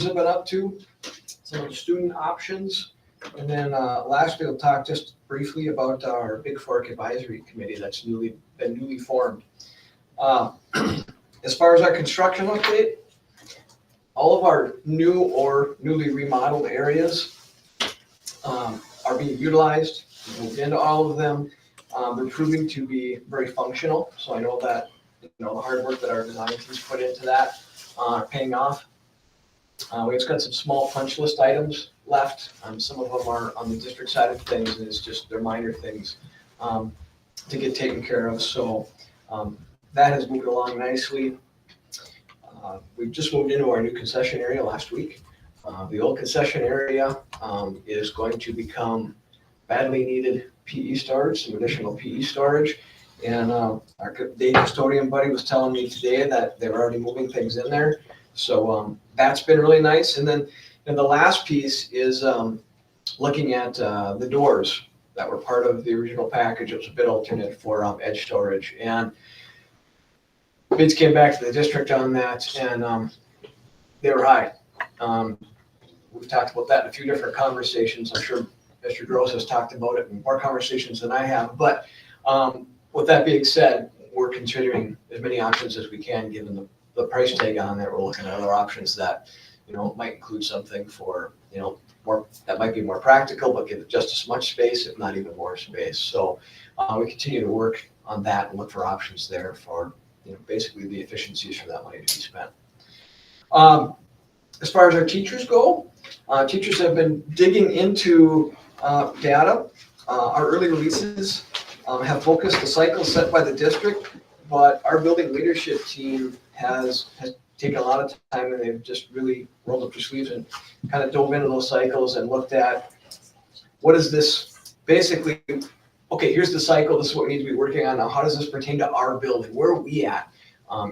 have been up to, some of the student options. And then lastly, we'll talk just briefly about our Big Fork Advisory Committee that's been newly formed. As far as our construction update, all of our new or newly remodeled areas are being utilized. We moved into all of them. They're proving to be very functional. So I know that the hard work that our design teams put into that are paying off. We've got some small punch list items left. Some of them are on the district side of things, and it's just they're minor things to get taken care of. So that has moved along nicely. We've just moved into our new concession area last week. The old concession area is going to become badly needed PE storage, some additional PE storage. And our day custodian buddy was telling me today that they're already moving things in there. So that's been really nice. And then the last piece is looking at the doors that were part of the original package. It was a bid alternate for edge storage. And bids came back to the district on that, and they were high. We've talked about that in a few different conversations. I'm sure Mr. Gross has talked about it in more conversations than I have. But with that being said, we're considering as many options as we can, given the price tag on there. We're looking at other options that, might include something for, more that might be more practical, but give just as much space, if not even more space. So we continue to work on that and look for options there for, basically the efficiencies for that money to be spent. As far as our teachers go, teachers have been digging into data. Our early releases have focused the cycle set by the district, but our building leadership team has taken a lot of time, and they've just really rolled up their sleeves and kind of dove into those cycles and looked at what is this basically. Okay, here's the cycle. This is what we need to be working on now. How does this pertain to our building? Where are we at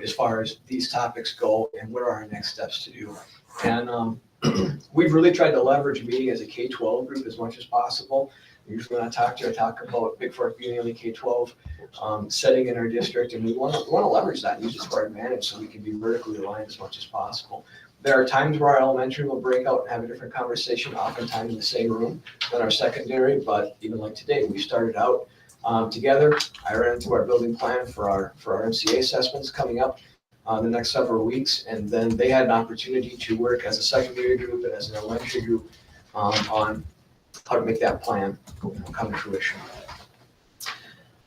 as far as these topics go, and what are our next steps to do? And we've really tried to leverage meeting as a K-12 group as much as possible. Usually when I talk about Big Fork being the only K-12 setting in our district, and we want to leverage that and use it to our advantage so we can be vertically aligned as much as possible. There are times where our elementary will break out and have a different conversation, oftentimes in the same room than our secondary, but even like today, we started out together. I ran into our building plan for our MCA assessments coming up the next several weeks, and then they had an opportunity to work as a secondary group and as an elementary group on how to make that plan come to fruition.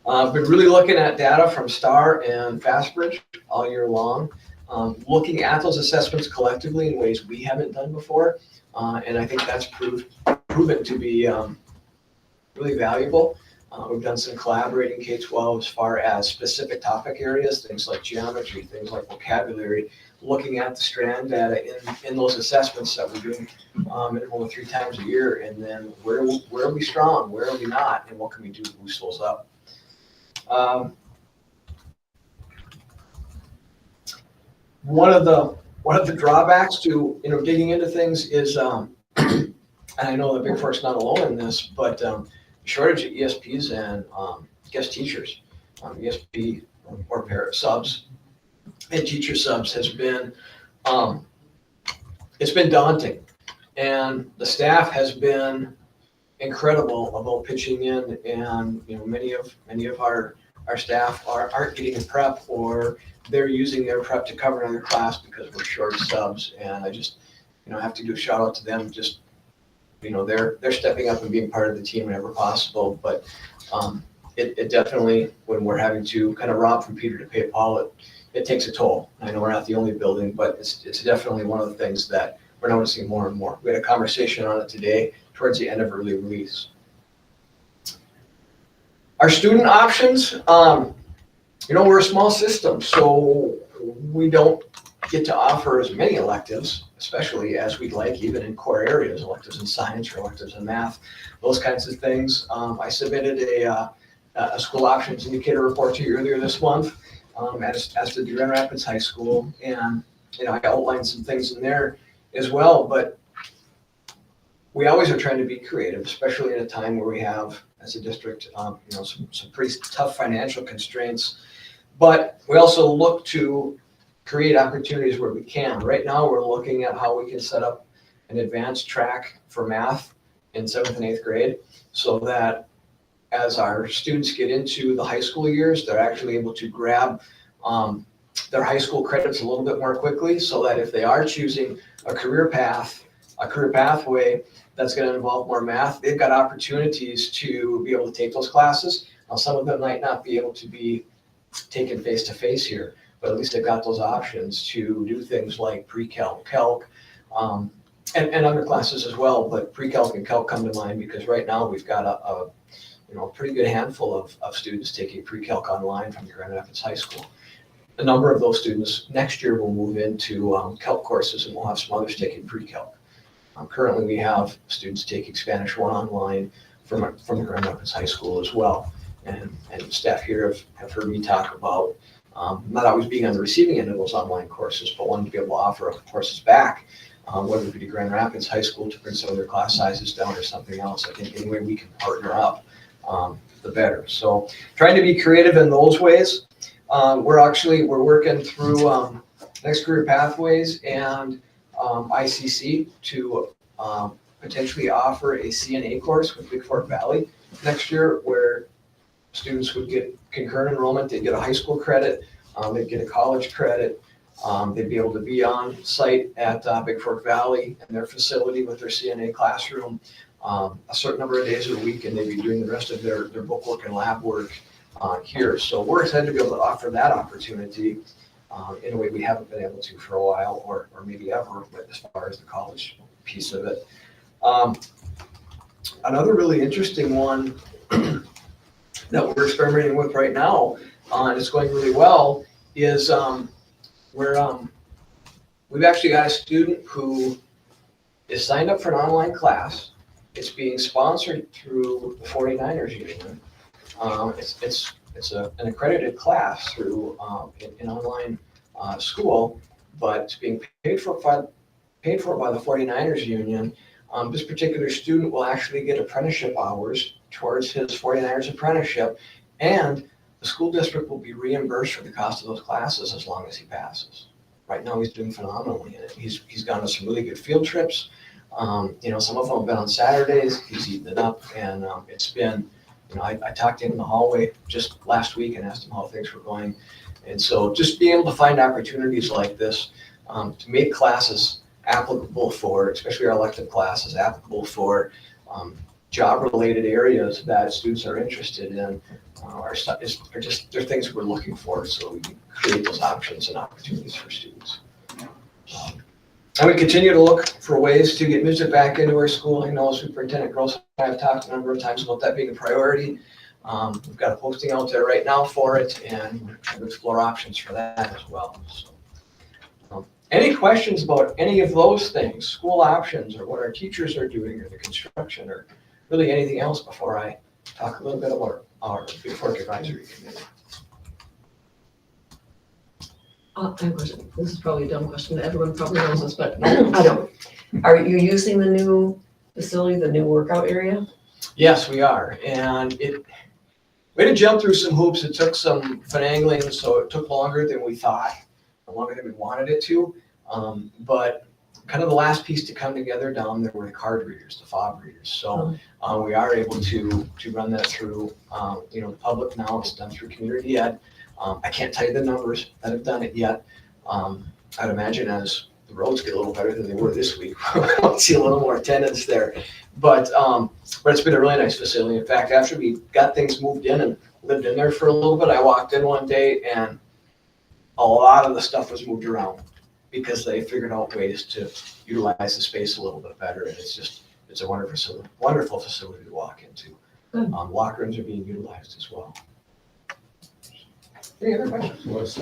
Been really looking at data from STAR and FastBridge all year long, looking at those assessments collectively in ways we haven't done before, and I think that's proven to be really valuable. We've done some collaborating K-12 as far as specific topic areas, things like geometry, things like vocabulary, looking at the strand data in those assessments that we're doing minimum of 3 times a year, and then where are we strong, where are we not, and what can we do to boost those up. One of the drawbacks to digging into things is, and I know that Big Fork's not alone in this, but shortage of ESPs and guest teachers, ESP or parent subs and teacher subs has been it's been daunting, and the staff has been incredible about pitching in, and many of our staff aren't getting a prep, or they're using their prep to cover another class because we're short subs. And I just have to do a shout out to them. Just they're stepping up and being part of the team whenever possible. But it definitely, when we're having to kind of rob from Peter to pay Paul, it takes a toll. I know we're not the only building, but it's definitely one of the things that we're noticing more and more. We had a conversation on it today towards the end of early release. Our student options, we're a small system, so we don't get to offer as many electives, especially as we'd like, even in core areas, electives in science or electives in math, those kinds of things. I submitted a school options indicator report to you earlier this month, as did Grand Rapids High School, and I outlined some things in there as well. But we always are trying to be creative, especially in a time where we have, as a district, some pretty tough financial constraints. But we also look to create opportunities where we can. Right now, we're looking at how we can set up an advanced track for math in 7th and 8th grade, so that as our students get into the high school years, they're actually able to grab their high school credits a little bit more quickly, so that if they are choosing a career pathway that's going to involve more math, they've got opportunities to be able to take those classes. Now, some of them might not be able to be taken face-to-face here, but at least they've got those options to do things like pre-calc, calc, and other classes as well. But pre-calc and calc come to mind because right now we've got a pretty good handful of students taking pre-calc online from Grand Rapids High School. A number of those students next year will move into calc courses, and we'll have some others taking pre-calc. Currently, we have students taking Spanish 1 online from the Grand Rapids High School as well. And staff here have heard me talk about not always being on the receiving end of those online courses, but wanting to be able to offer courses back, whether it be to Grand Rapids High School to bring some of their class sizes down or something else. I think any way we can partner up, the better. So trying to be creative in those ways. We're working through Next Career Pathways and ICC to potentially offer a CNA course with Big Fork Valley next year, where students would get concurrent enrollment. They'd get a high school credit, they'd get a college credit, they'd be able to be on site at Big Fork Valley in their facility with their CNA classroom a certain number of days a week, and they'd be doing the rest of their book work and lab work here. So we're excited to be able to offer that opportunity in a way we haven't been able to for a while, or maybe ever, but as far as the college piece of it. Another really interesting one that we're experimenting with right now, and it's going really well, is we've actually got a student who is signed up for an online class. It's being sponsored through the 49ers Union. It's an accredited class through an online school, but it's being paid for by the 49ers Union. This particular student will actually get apprenticeship hours towards his 49ers apprenticeship, and the school district will be reimbursed for the cost of those classes as long as he passes. Right now, he's doing phenomenally in it. He's gone on some really good field trips. Some of them have been on Saturdays. He's eaten it up, and it's been, I talked to him in the hallway just last week and asked him how things were going. And so just being able to find opportunities like this to make classes applicable for, especially our elective classes, applicable for job-related areas that students are interested in, they're things we're looking for, so we can create those options and opportunities for students. And we continue to look for ways to get music back into our school. I know Superintendent Gross and I have talked a number of times about that being a priority. We've got a posting out there right now for it, and we're trying to explore options for that as well. So, any questions about any of those things, school options, or what our teachers are doing, or the construction, or really anything else, before I talk a little bit about our Big Fork Advisory Committee? I have a question. This is probably a dumb question. Everyone probably knows this, but I don't. Are you using the new facility, the new workout area? Yes, we are. And we had to jump through some hoops. It took some finagling, so it took longer than we thought, longer than we wanted it to. But kind of the last piece to come together down there were the card readers, the fob readers. So we are able to run that through, the public now. It's done through community ed. I can't tell you the numbers that have done it yet. I'd imagine as the roads get a little better than they were this week, we'll see a little more attendance there. But it's been a really nice facility. In fact, after we got things moved in and lived in there for a little bit, I walked in one day and a lot of the stuff was moved around because they figured out ways to utilize the space a little bit better. And it's a wonderful facility to walk into. Locker rooms are being utilized as well. Any other questions?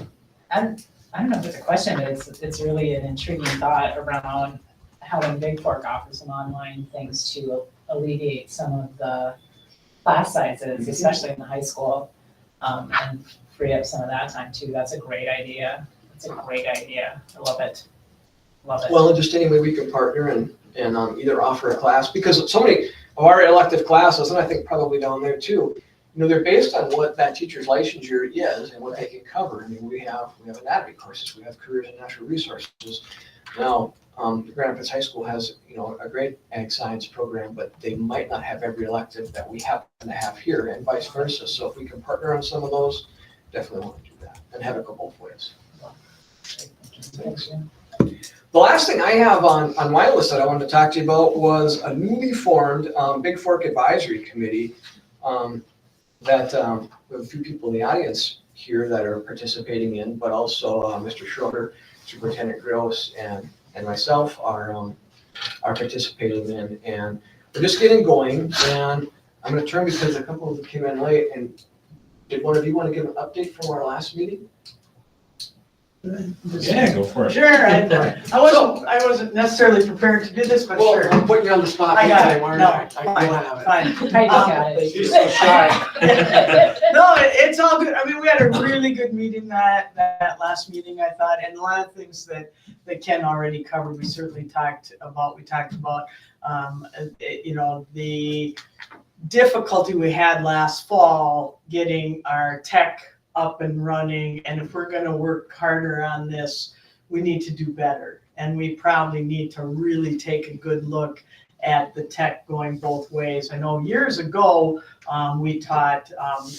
I don't know if it's a question, but it's really an intriguing thought around how when Big Fork offers some online things to alleviate some of the class sizes, especially in the high school, and free up some of that time too. That's a great idea. I love it. Well, just any way we can partner and either offer a class, because so many of our elective classes, and I think probably down there too, they're based on what that teacher's licensure is and what they can cover. I mean, we have anatomy courses, we have careers and natural resources. Now, Grand Rapids High School has, a great ag science program, but they might not have every elective that we happen to have here, and vice versa. So if we can partner on some of those, definitely want to do that and have it go both ways. Thanks. The last thing I have on my list that I wanted to talk to you about was a newly formed Big Fork Advisory Committee that we have a few people in the audience here that are participating in, but also Mr. Schroeder, Superintendent Gross, and myself are participating in, and we're just getting going. And I'm going to turn because a couple of them came in late. And did one of you want to give an update from our last meeting? Yeah, go for it. Sure, I wasn't necessarily prepared to do this, but Well, sure. I'm putting you on the spot. I got it. Today, Mark. No, I don't have it. Fine. I just got it. She's so shy. No, it's all good. I mean, we had a really good meeting that last meeting, I thought, and a lot of things that Ken already covered, we certainly talked about. We talked about, the difficulty we had last fall getting our tech up and running. And if we're going to work harder on this, we need to do better. And we probably need to really take a good look at the tech going both ways. I know years ago, we taught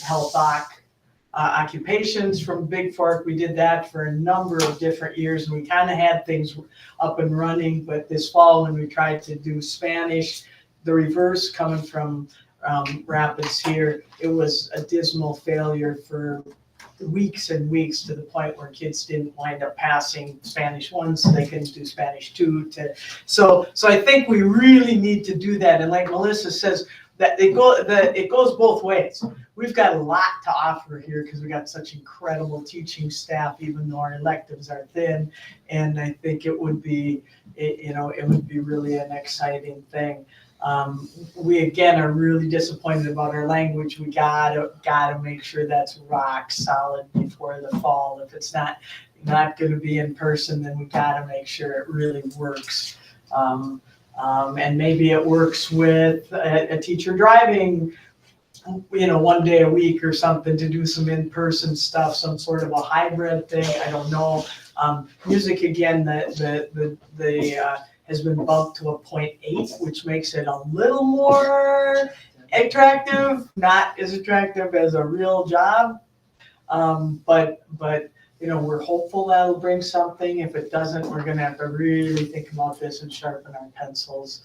health occupations from Big Fork. We did that for a number of different years, and we kind of had things up and running. But this fall, when we tried to do Spanish, the reverse coming from Rapids here, it was a dismal failure for weeks and weeks, to the point where kids didn't wind up passing Spanish 1, so they couldn't do Spanish 2. So I think we really need to do that. And like Melissa says, that it goes both ways. We've got a lot to offer here because we got such incredible teaching staff, even though our electives are thin. And I think it would be really an exciting thing. We again are really disappointed about our language. We gotta make sure that's rock solid before the fall. If it's not going to be in person, then we gotta make sure it really works. And maybe it works with a teacher driving, 1 day a week or something, to do some in-person stuff, some sort of a hybrid thing. I don't know. Music again, has been bumped to a 0.8, which makes it a little more attractive, not as attractive as a real job. But we're hopeful that'll bring something. If it doesn't, we're gonna have to really think about this and sharpen our pencils.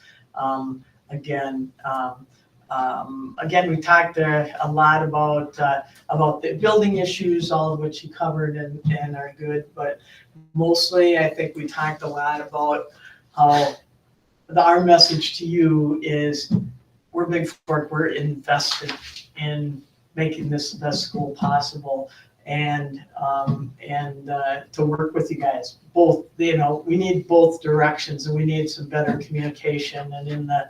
Again, we talked a lot about the building issues, all of which you covered and are good. But mostly, I think we talked a lot about how our message to you is, we're Big Fork, we're invested in making this the best school possible, and to work with you guys. Both, we need both directions, and we need some better communication. And in the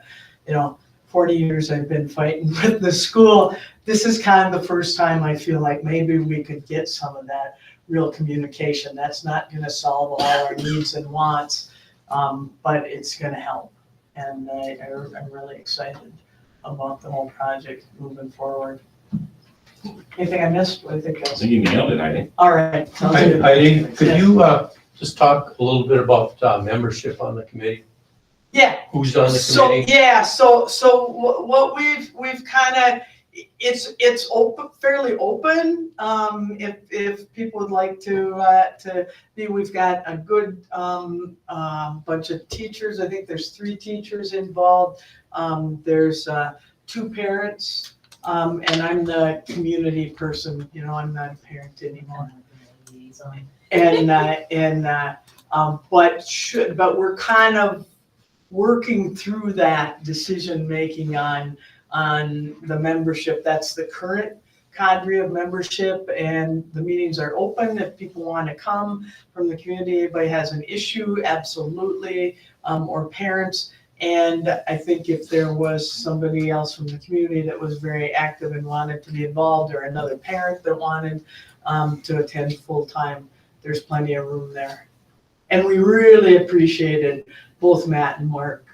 40 years I've been fighting with the school, this is kind of the first time I feel like maybe we could get some of that real communication. That's not going to solve all our needs and wants, but it's going to help. And I'm really excited about the whole project moving forward. Anything I missed? I think I think you nailed it, Heidi. all right. Sounds good. Heidi, could you just talk a little bit about membership on the committee? Yeah. Who's on the So committee? yeah, so what we've kind of, it's open, fairly open. If people would like to be, we've got a good bunch of teachers. I think there's 3 teachers involved. There's 2 parents, and I'm the community person. I'm not a parent anymore. But we're kind of working through that decision making on the membership. That's the current cadre of membership, and the meetings are open if people want to come from the community. Anybody has an issue, absolutely, or parents. And I think if there was somebody else from the community that was very active and wanted to be involved, or another parent that wanted to attend full time, there's plenty of room there. And we really appreciated both Matt and Mark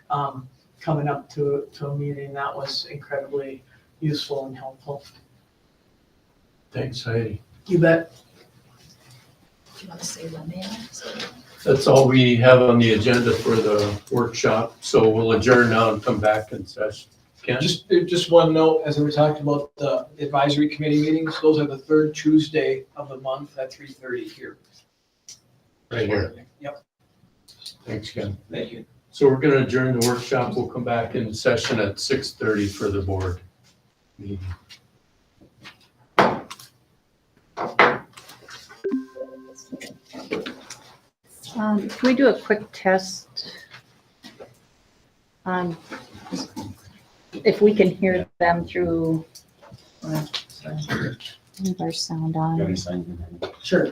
coming up to a meeting. That was incredibly useful and helpful. Thanks, Heidi. You bet. Do you want to say the name? That's all we have on the agenda for the workshop, so we'll adjourn now and come back in session. Ken? Just one note, as we were talking about the advisory committee meetings, those are the third Tuesday of the month at 3:30 here. Right here. Yep. Thanks, Ken. Thank you. So we're gonna adjourn the workshop. We'll come back in session at 6:30 for the board meeting. Can we do a quick test? on If we can hear them through, leave our sound on. Sure.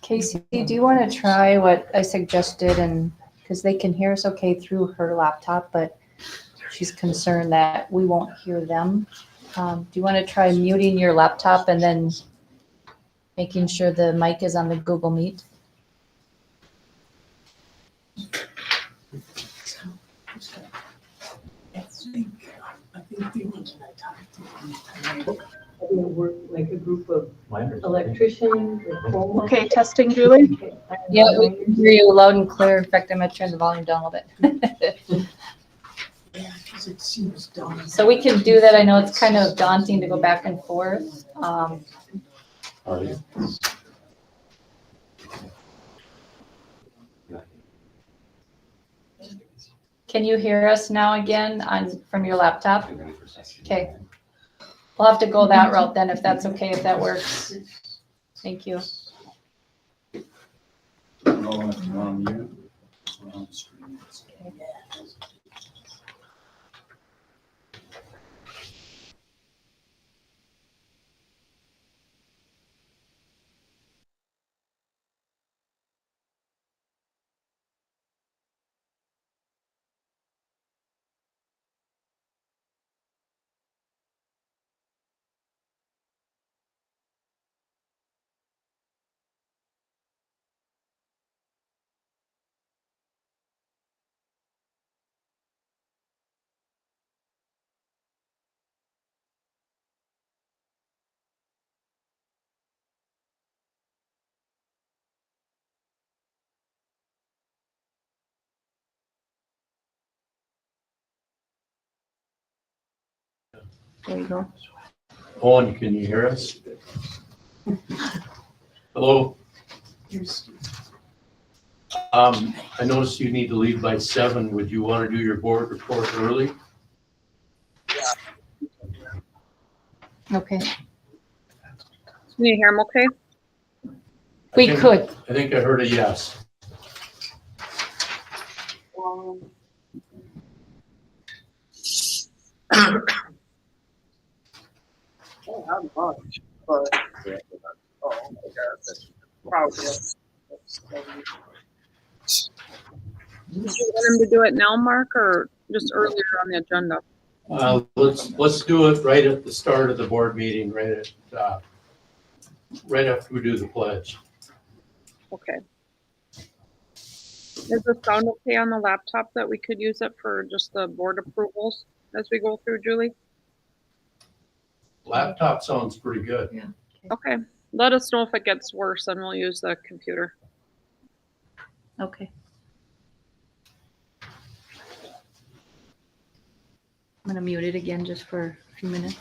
Casey, do you want to try what I suggested, and, because they can hear us okay through her laptop, but she's concerned that we won't hear them. Do you want to try muting your laptop and then making sure the mic is on the Google Meet? We're like a group of electricians or home. Okay, testing, Julie? Yeah, we can hear you loud and clear. In fact, I'm going to turn the volume down a little bit. It seems dumb. So we can do that. I know it's kind of daunting to go back and forth. Can you hear us now again from your laptop? Okay. We'll have to go that route then, if that's okay, if that works. Thank you. There you go. Owen, can you hear us? Hello? I noticed you need to leave by 7. Would you want to do your board report early? Okay. Can you hear them okay? We could. I think I heard a yes. Did you want him to do it now, Mark, or just earlier on the agenda? Let's do it right at the start of the board meeting, right after we do the pledge. Okay. Is the sound okay on the laptop that we could use it for just the board approvals as we go through, Julie? Laptop sounds pretty good. Okay. Let us know if it gets worse, and we'll use the computer. Okay. I'm going to mute it again just for a few minutes.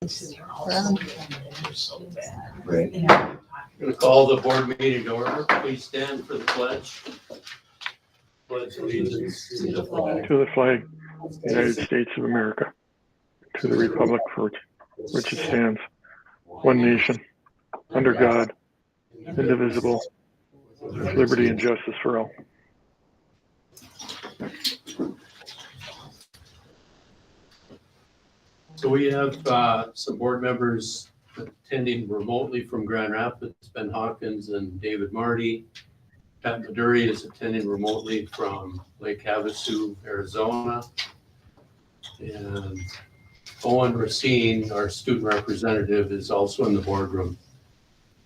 Right. I'm going to call the board meeting to order. Please stand for the pledge. Pledge allegiance to the flag To the flag, United States of America, to the republic for which it stands, one nation, under God, indivisible, with liberty and justice for all. So we have some board members attending remotely from Grand Rapids, Ben Hawkins and David Marty. Pat Maduri is attending remotely from Lake Havasu, Arizona. And Owen Racine, our student representative, is also in the boardroom.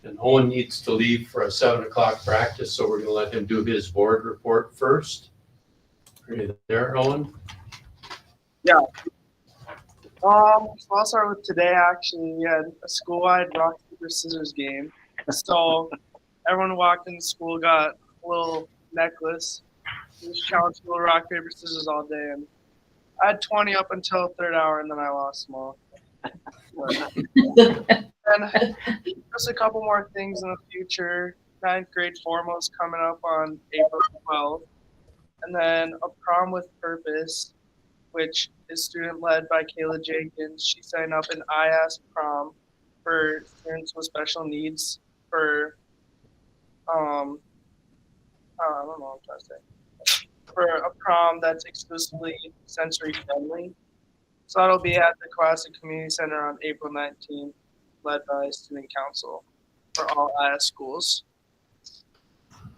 And Owen needs to leave for a 7 o'clock practice, so we're gonna let him do his board report first. Are you there, Owen? Yeah. So I'll start with today. Actually, we had a school-wide rock paper scissors game. So everyone walked into school, got a little necklace. We just challenged little rock paper scissors all day, and I had 20 up until third hour, and then I lost them all. And just a couple more things in the future. 9th grade formals coming up on April 12th, and then a prom with purpose, which is student-led by Kayla Jenkins. She signed up an ISD prom for students with special needs for, I don't know what I'm trying to say, for a prom that's exclusively sensory-friendly. So that'll be at the Classic Community Center on April 19th, led by Student Council for all IS schools.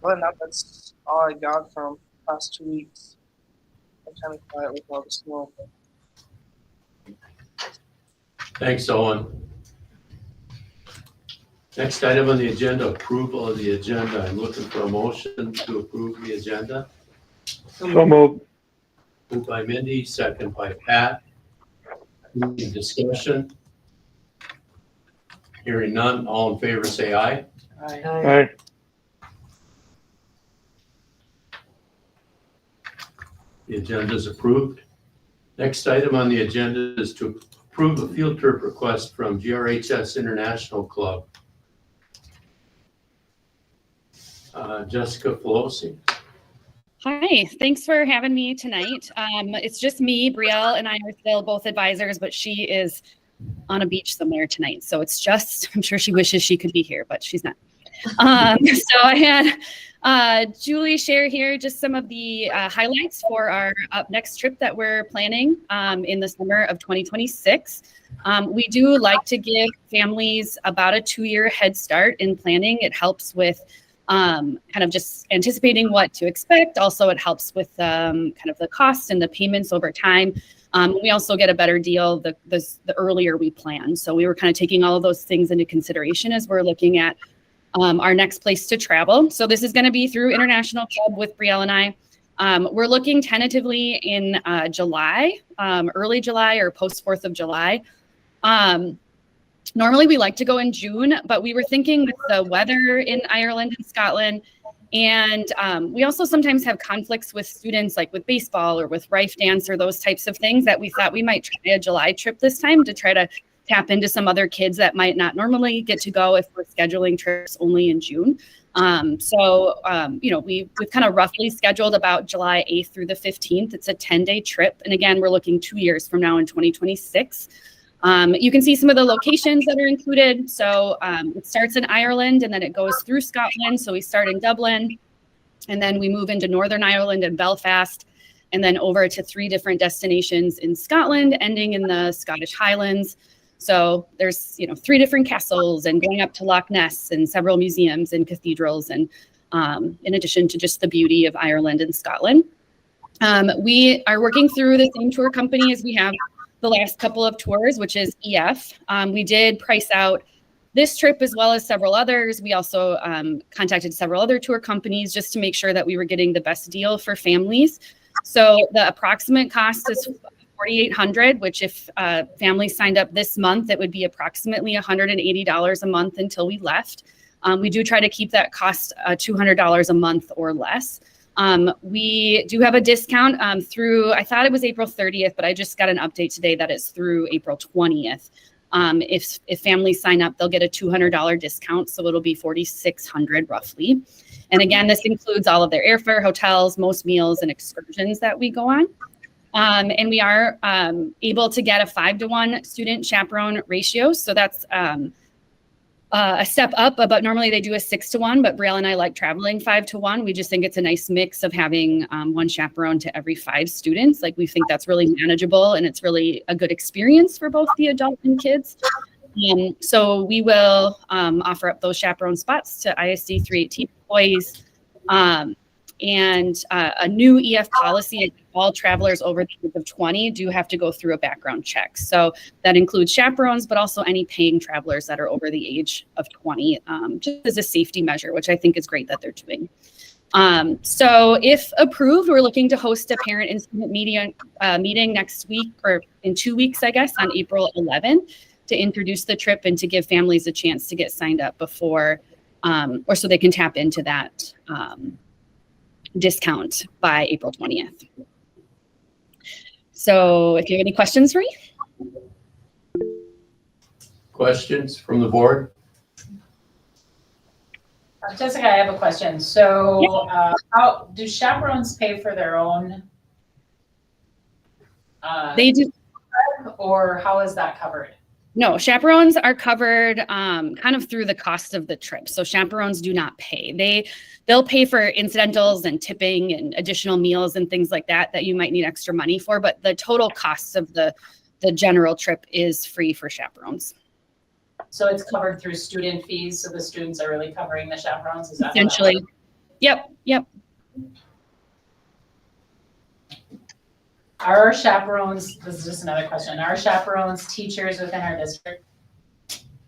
Other than that, that's all I got from the past 2 weeks. I'm kind of quiet with all the snow. Thanks, Owen. Next item on the agenda, approval of the agenda. I'm looking for a motion to approve the agenda. So moved. Moved by Mindy, second by Pat. Any discussion? Hearing none, all in favor say aye. Aye. The agenda is approved. Next item on the agenda is to approve a field trip request from GRHS International Club. Jessica Pelosi. Hi, thanks for having me tonight. It's just me, Brielle, and I are still both advisors, but she is on a beach somewhere tonight. So it's just, I'm sure she wishes she could be here, but she's not. So I had Julie share here just some of the highlights for our up next trip that we're planning in the summer of 2026. We do like to give families about a 2-year head start in planning. It helps with kind of just anticipating what to expect. Also, it helps with kind of the cost and the payments over time. We also get a better deal the earlier we plan. So we were kind of taking all of those things into consideration as we're looking at our next place to travel. So this is going to be through International Club with Brielle and I. We're looking tentatively in July, early July or post 4th of July. Normally we like to go in June, but we were thinking with the weather in Ireland and Scotland, and we also sometimes have conflicts with students like with baseball or with Rife dance or those types of things that we thought we might try a July trip this time to try to tap into some other kids that might not normally get to go if we're scheduling trips only in June. You know, we've kind of roughly scheduled about July 8th through the 15th. It's a 10-day trip. And again, we're looking 2 years from now in 2026. You can see some of the locations that are included. So it starts in Ireland and then it goes through Scotland. So we start in Dublin and then we move into Northern Ireland and Belfast and then over to 3 different destinations in Scotland, ending in the Scottish Highlands. So there's, you know, 3 different castles and going up to Loch Ness and several museums and cathedrals. And in addition to just the beauty of Ireland and Scotland, we are working through the same tour company as we have the last couple of tours, which is EF. We did price out this trip as well as several others. We also contacted several other tour companies just to make sure that we were getting the best deal for families. So the approximate cost is $4,800, which if families signed up this month, it would be approximately $180 a month until we left. We do try to keep that cost $200 a month or less. We do have a discount through, I thought it was April 30th, but I just got an update today that it's through April 20th. If families sign up, they'll get a $200 discount, so it'll be $4,600 roughly. And again, this includes all of their airfare, hotels, most meals, and excursions that we go on. And we are able to get a 5-to-1 student chaperone ratio. So that's a step up, but normally they do a 6-to-1, but Brielle and I like traveling 5-to-1. We just think it's a nice mix of having one chaperone to every 5 students. Like, we think that's really manageable, and it's really a good experience for both the adult and kids. So we will offer up those chaperone spots to ISD 318 employees. And a new EF policy, all travelers over the age of 20 do have to go through a background check. So that includes chaperones, but also any paying travelers that are over the age of 20, just as a safety measure, which I think is great that they're doing. So if approved, we're looking to host a parent and student meeting next week, or in 2 weeks, I guess, on April 11th, to introduce the trip and to give families a chance to get signed up before, or so they can tap into that discount by April 20th. So if you have any questions for me. Questions from the board? Jessica, I have a question. So how do chaperones pay for their own? They do. Or how is that covered? No, chaperones are covered kind of through the cost of the trip. So chaperones do not pay. They'll pay for incidentals and tipping and additional meals and things like that you might need extra money for. But the total cost of the general trip is free for chaperones. So it's covered through student fees. So the students are really covering the chaperones. Is that essentially? Yep. Are our chaperones, this is just another question, are chaperones teachers within our district?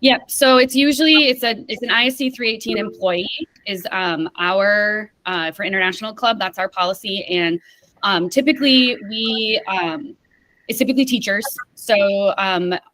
Yep. So it's usually, it's an ISD 318 employee is our, for international club, that's our policy. And typically it's typically teachers. So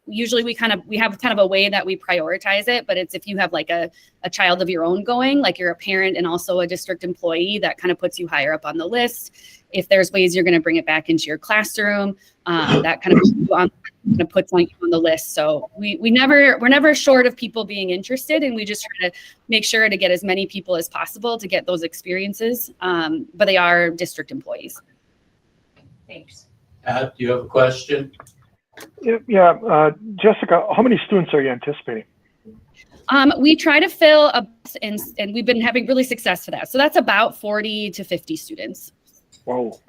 usually we have kind of a way that we prioritize it, but it's if you have like a child of your own going, like you're a parent and also a district employee, that kind of puts you higher up on the list. If there's ways you're going to bring it back into your classroom, that kind of puts you on the list. So we're never short of people being interested, and we just try to make sure to get as many people as possible to get those experiences. But they are district employees. Thanks. Pat, do you have a question? Yeah, Jessica, how many students are you anticipating? We try to fill a bus, and we've been having really success for that. So that's about 40 to 50 students. Whoa.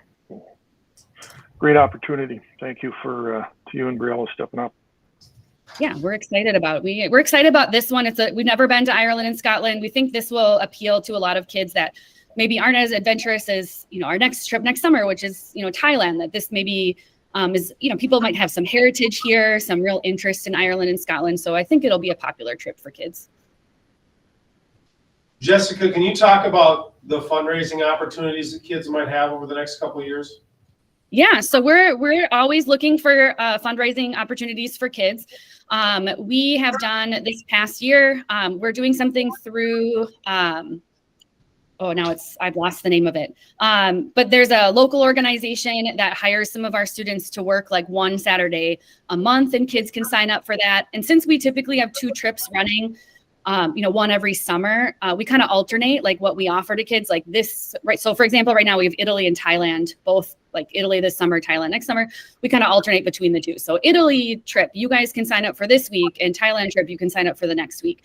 Great opportunity. Thank you to you and Briella stepping up. Yeah, we're excited about it. We're excited about this one. We've never been to Ireland and Scotland. We think this will appeal to a lot of kids that maybe aren't as adventurous as, our next trip next summer, which is, Thailand. That this maybe is, people might have some heritage here, some real interest in Ireland and Scotland. So I think it'll be a popular trip for kids. Jessica, can you talk about the fundraising opportunities that kids might have over the next couple of years? Yeah, so we're always looking for fundraising opportunities for kids. We have done this past year. We're doing something through. I've lost the name of it. But there's a local organization that hires some of our students to work like one Saturday a month, and kids can sign up for that. And since we typically have 2 trips running, one every summer, we kind of alternate like what we offer to kids like this, right? So for example, right now we have Italy and Thailand, both like Italy this summer, Thailand next summer. We kind of alternate between the 2. So Italy trip, you guys can sign up for this week, and Thailand trip, you can sign up for the next week.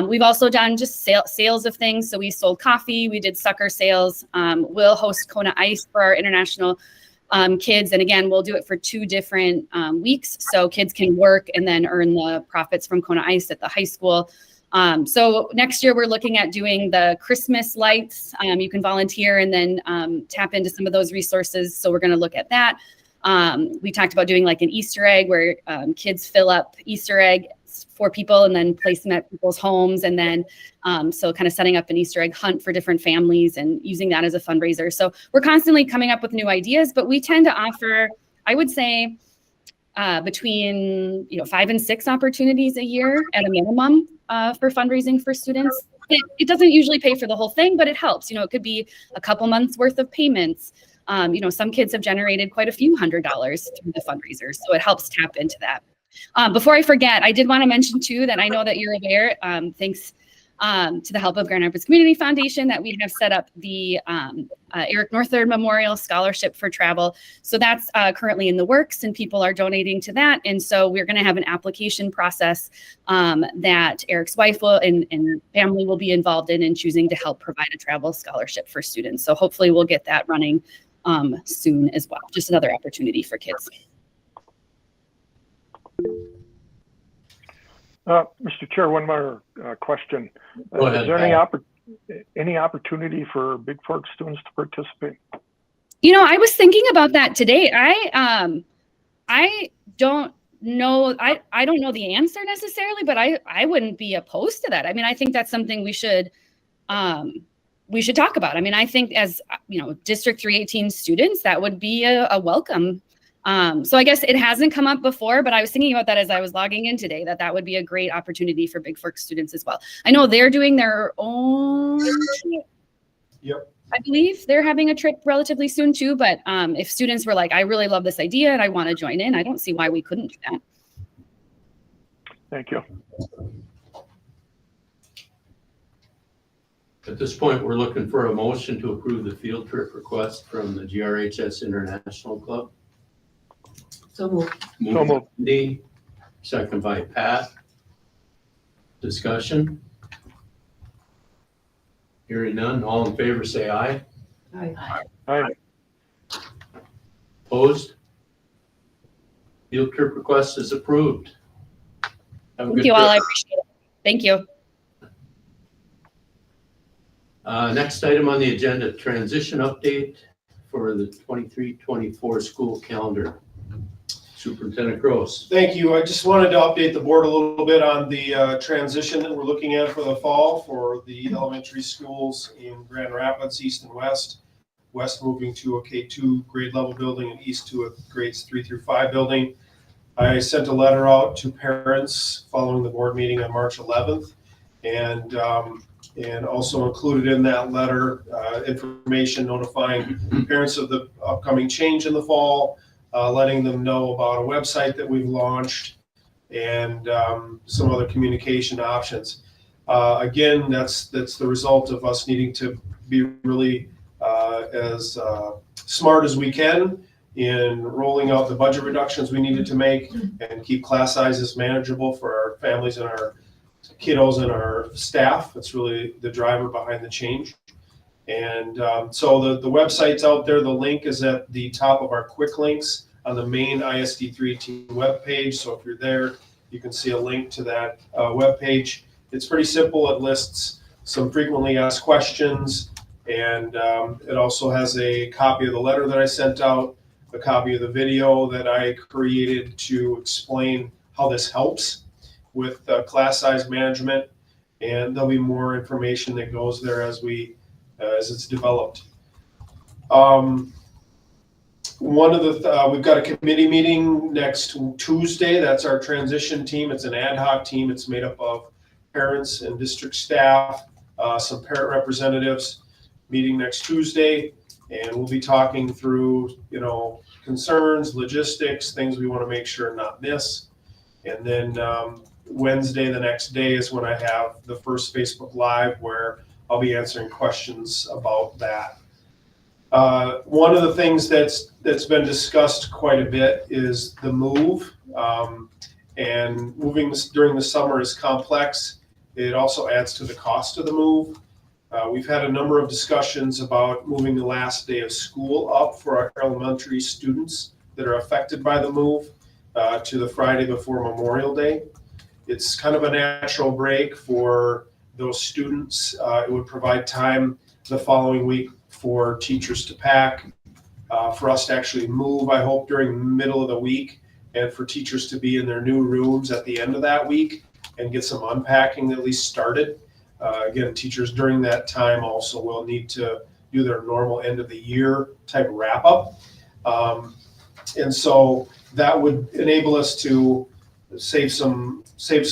We've also done just sales of things. So we sold coffee, we did sucker sales. We'll host Kona Ice for our international kids. And again, we'll do it for 2 different weeks. So kids can work and then earn the profits from Kona Ice at the high school. So next year we're looking at doing the Christmas lights. You can volunteer and then tap into some of those resources. So we're going to look at that. We talked about doing like an Easter egg where kids fill up Easter eggs for people and then place them at people's homes. And then so kind of setting up an Easter egg hunt for different families and using that as a fundraiser. So we're constantly coming up with new ideas, but we tend to offer, I would say, between 5 and 6 opportunities a year at a minimum for fundraising for students. It doesn't usually pay for the whole thing, but it helps. It could be a couple months worth of payments. Some kids have generated quite a few $100s through the fundraisers, so it helps tap into that. Before I forget, I did want to mention too that I know that you're aware, thanks to the help of Grand Rapids Community Foundation, that we have set up the Eric Northard Memorial Scholarship for Travel. So that's currently in the works and people are donating to that. And so we're going to have an application process that Eric's wife will and family will be involved in choosing to help provide a travel scholarship for students. So hopefully we'll get that running soon as well. Just another opportunity for kids. Mr. Chair, one more question. Go ahead, Is there any opportunity for Big Fork students to participate? You know, I was thinking about that today. I don't know. I don't know the answer necessarily, but I wouldn't be opposed to that. I mean, I think that's something we should talk about. I mean, I think as District 318 students, that would be a welcome. So I guess it hasn't come up before, but I was thinking about that as I was logging in today, that would be a great opportunity for Big Fork students as well. I know they're doing their own trip. Yep. I believe they're having a trip relatively soon too, but if students were like, I really love this idea and I want to join in, I don't see why we couldn't do that. Thank you. At this point, we're looking for a motion to approve the field trip request from the GRHS International Club. So moved. So moved. Cindy, second by Pat. Discussion? Hearing none, all in favor say aye. Aye. Aye. Opposed? Field trip request is approved. Have a Thank good you all. I trip. appreciate it. Thank you. Next item on the agenda, transition update for the 23-24 school calendar. Superintendent Gross. Thank you. I just wanted to update the board a little bit on the transition that we're looking at for the fall for the elementary schools in Grand Rapids, East and West. West moving to a K2 grade level building and East to a grades 3 through 5 building. I sent a letter out to parents following the board meeting on March 11th. And also included in that letter information notifying parents of the upcoming change in the fall, letting them know about a website that we've launched and some other communication options. Again, that's the result of us needing to be really as smart as we can in rolling out the budget reductions we needed to make and keep class sizes manageable for our families and our kiddos and our staff. That's really the driver behind the change. And so the website's out there. The link is at the top of our quick links on the main ISD 318 webpage. So if you're there, you can see a link to that webpage. It's pretty simple. It lists some frequently asked questions, and it also has a copy of the letter that I sent out, a copy of the video that I created to explain how this helps with class size management, and there'll be more information that goes there as it's developed. One of the we've got a committee meeting next Tuesday. That's our transition team. It's an ad hoc team. It's made up of parents and district staff, some parent representatives, meeting next Tuesday, and we'll be talking through concerns, logistics, things we want to make sure not miss. And then Wednesday, the next day, is when I have the first Facebook Live where I'll be answering questions about that. One of the things that's been discussed quite a bit is the move, and moving during the summer is complex. It also adds to the cost of the move. We've had a number of discussions about moving the last day of school up for our elementary students that are affected by the move to the Friday before Memorial Day. It's kind of a natural break for those students. It would provide time the following week for teachers to pack, for us to actually move, I hope, during the middle of the week, and for teachers to be in their new rooms at the end of that week and get some unpacking at least started. Again, teachers during that time also will need to do their normal end of the year type wrap up. And so that would enable us to save some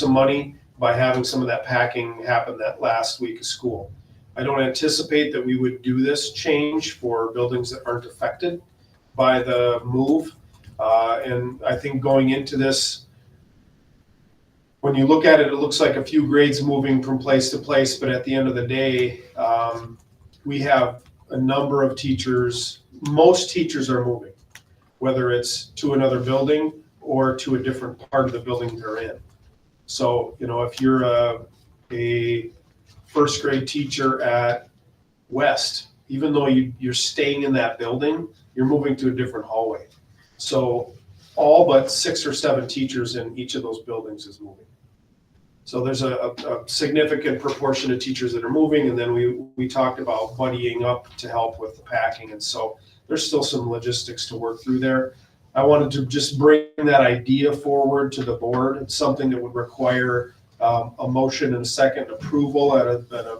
money by having some of that packing happen that last week of school. I don't anticipate that we would do this change for buildings that aren't affected by the move. And I think going into this when you look at it, it looks like a few grades moving from place to place, but at the end of the day, we have a number of teachers, most teachers are moving, whether it's to another building or to a different part of the building they're in. So, if you're a first grade teacher at West, even though you're staying in that building, you're moving to a different hallway. So all but 6 or 7 teachers in each of those buildings is moving. So there's a significant proportion of teachers that are moving, and then we talked about buddying up to help with the packing, and so there's still some logistics to work through there. I wanted to just bring that idea forward to the board. It's something that would require a motion and a second approval at an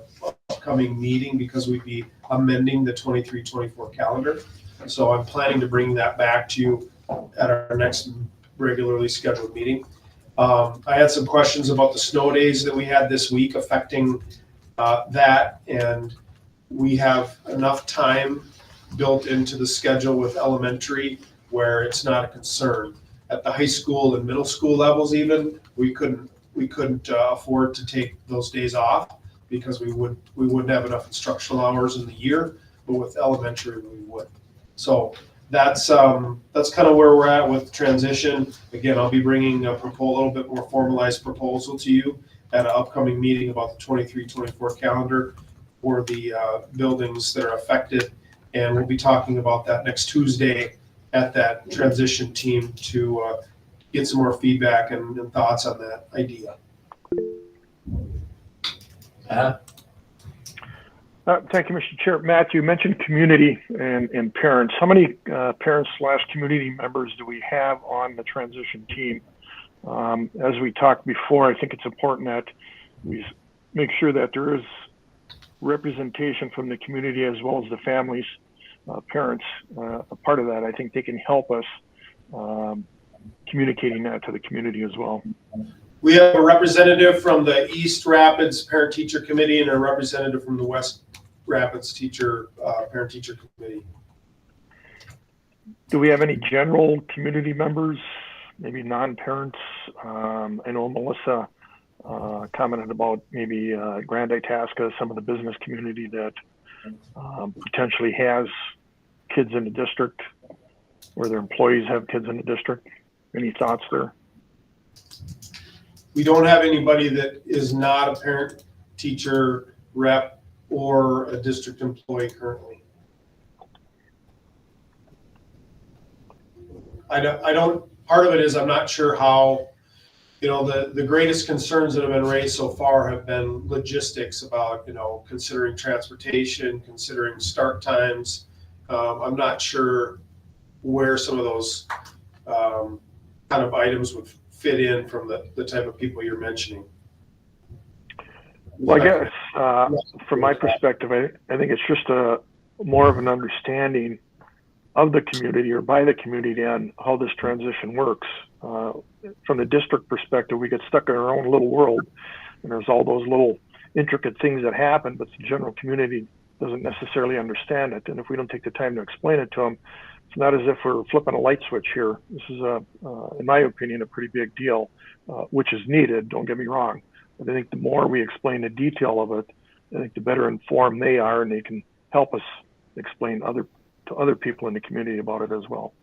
upcoming meeting, because we'd be amending the 23-24 calendar. So I'm planning to bring that back to you at our next regularly scheduled meeting. I had some questions about the snow days that we had this week affecting that, and we have enough time built into the schedule with elementary where it's not a concern. At the high school and middle school levels even, we couldn't afford to take those days off because we wouldn't have enough instructional hours in the year, but with elementary we would. So that's kind of where we're at with transition. Again, I'll be bringing a little bit more formalized proposal to you at an upcoming meeting about the 23-24 calendar for the buildings that are affected. And we'll be talking about that next Tuesday at that transition team to get some more feedback and thoughts on that idea. Thank you, Mr. Chair. Matt, you mentioned community and parents. How many parents/community members do we have on the transition team? As we talked before, I think it's important that we make sure that there is representation from the community as well as the families, parents, a part of that. I think they can help us communicating that to the community as well. We have a representative from the East Rapids Parent-Teacher Committee and a representative from the West Rapids Parent-Teacher Committee. Do we have any general community members, maybe non-parents? I know Melissa commented about maybe Grand Itasca, some of the business community that potentially has kids in the district, where their employees have kids in the district. Any thoughts there? We don't have anybody that is not a parent, teacher, rep, or a district employee currently. I don't, part of it is I'm not sure how, the greatest concerns that have been raised so far have been logistics about, considering transportation, considering start times. I'm not sure where some of those kind of items would fit in from the type of people you're mentioning. Well, I guess from my perspective, I think it's just more of an understanding of the community or by the community on how this transition works. From the district perspective, we get stuck in our own little world, and there's all those little intricate things that happen, but the general community doesn't necessarily understand it. And if we don't take the time to explain it to them, it's not as if we're flipping a light switch here. This is, in my opinion, a pretty big deal, which is needed, don't get me wrong. But I think the more we explain the detail of it, I think the better informed they are, and they can help us explain to other people in the community about it as well.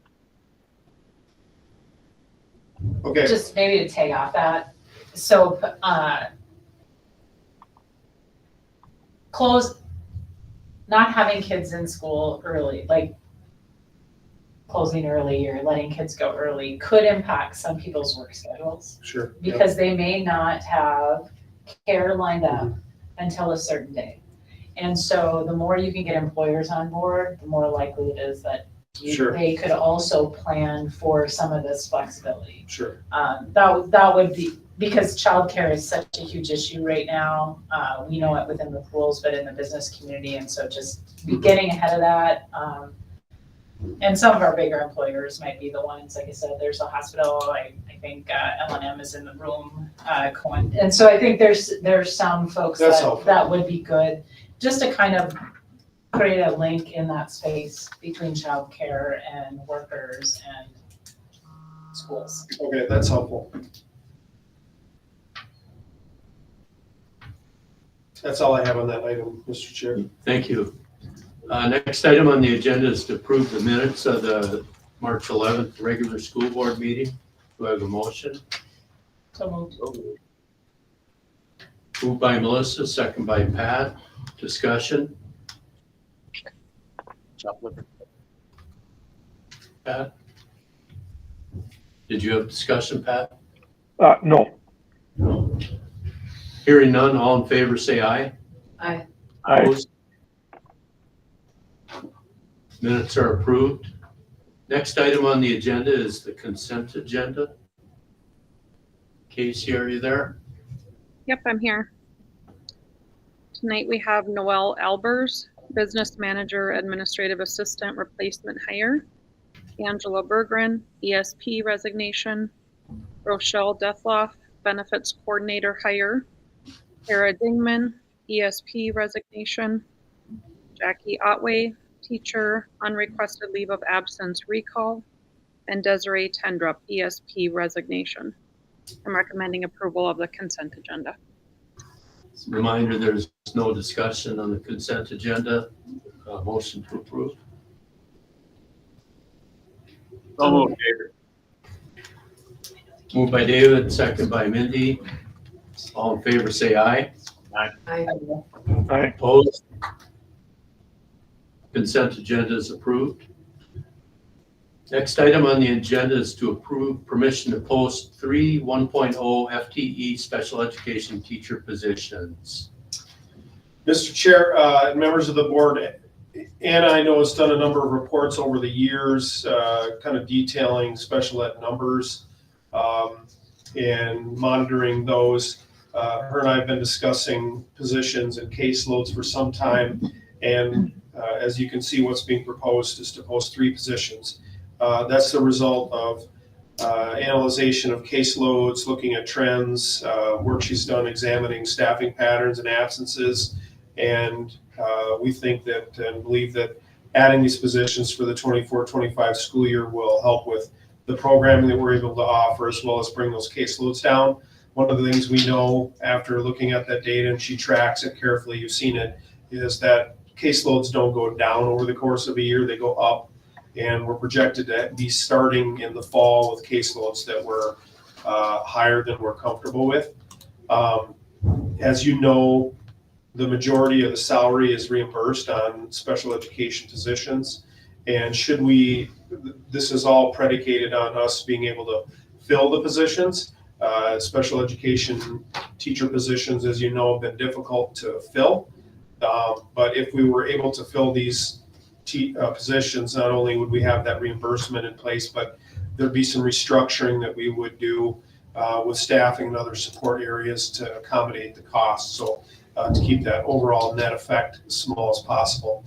Okay. Just maybe to take off that. So not having kids in school early, like closing early or letting kids go early, could impact some people's work schedules. Sure. Because they may not have care lined up until a certain day. And so the more you can get employers on board, the more likely it is that they could also plan for some of this flexibility. Sure. That would be, because childcare is such a huge issue right now. We know it within the schools, but in the business community. And so just getting ahead of that. And some of our bigger employers might be the ones, like I said, there's a hospital, I think L&M is in the room, and so I think there's some folks that would be good, just to kind of create a link in that space between childcare and workers and schools. Okay, that's helpful. That's all I have on that item, Mr. Chair. Thank you. Next item on the agenda is to approve the minutes of the March 11th regular school board meeting. Do I have a motion? So moved. Moved by Melissa, second by Pat. Discussion? Pat? Did you have discussion, Pat? No. No. Hearing none, all in favor say aye. Aye. Aye. Opposed? Minutes are approved. Next item on the agenda is the consent agenda. Casey, are you there? Yep, I'm here. Tonight we have Noelle Albers, Business Manager, Administrative Assistant Replacement Hire. Angela Berggren, ESP Resignation. Rochelle Dethloff, Benefits Coordinator Hire. Sarah Dingman, ESP Resignation. Jackie Otway, Teacher, Unrequested Leave of Absence Recall. And Desiree Tendrup, ESP Resignation. I'm recommending approval of the consent agenda. Reminder, there's no discussion on the consent agenda. Motion to approve. Moved by David, second by Mindy. All in favor say aye. Aye. Aye. Opposed? Consent agenda is approved. Next item on the agenda is to approve permission to post 3 1.0 FTE special education teacher positions. Mr. Chair, members of the board, Anna, I know, has done a number of reports over the years, kind of detailing special ed numbers and monitoring those. Her and I have been discussing positions and caseloads for some time, and as you can see, what's being proposed is to post 3 positions. That's the result of analyzation of caseloads, looking at trends, work she's done examining staffing patterns and absences, and we think that and believe that adding these positions for the 24-25 school year will help with the programming that we're able to offer, as well as bring those caseloads down. One of the things we know after looking at that data, and she tracks it carefully, you've seen it, is that caseloads don't go down over the course of a year, they go up. And we're projected to be starting in the fall with caseloads that were higher than we're comfortable with. As you know, the majority of the salary is reimbursed on special education positions. And this is all predicated on us being able to fill the positions. Special education teacher positions, as you know, have been difficult to fill. But if we were able to fill these positions, not only would we have that reimbursement in place, but there'd be some restructuring that we would do with staffing and other support areas to accommodate the costs. So to keep that overall net effect as small as possible.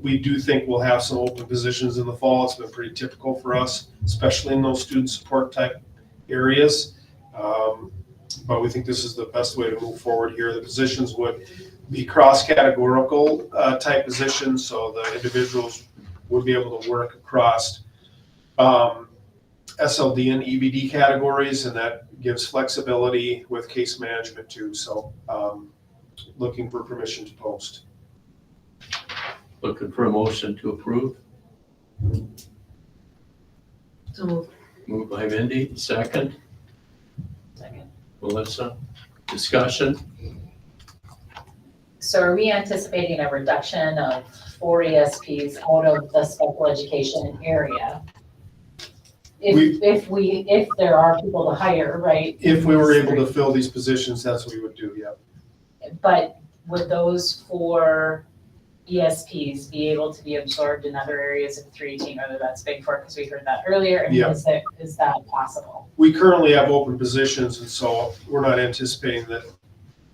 We do think we'll have some open positions in the fall. It's been pretty typical for us, especially in those student support type areas. But we think this is the best way to move forward here. The positions would be cross-categorical type positions, so the individuals would be able to work across SLD and EBD categories, and that gives flexibility with case management too. So looking for permission to post. Looking for a motion to approve. So moved. Moved by Mindy, second. Second. Melissa, discussion? So are we anticipating a reduction of 4 ESPs out of the special education area? If there are people to hire, right? If we were able to fill these positions, that's what we would do, yeah. But would those 4 ESPs be able to be absorbed in other areas of 318, whether that's Big Fork, because we heard that earlier? I mean, Yeah. is that possible? We currently have open positions, and so we're not anticipating that.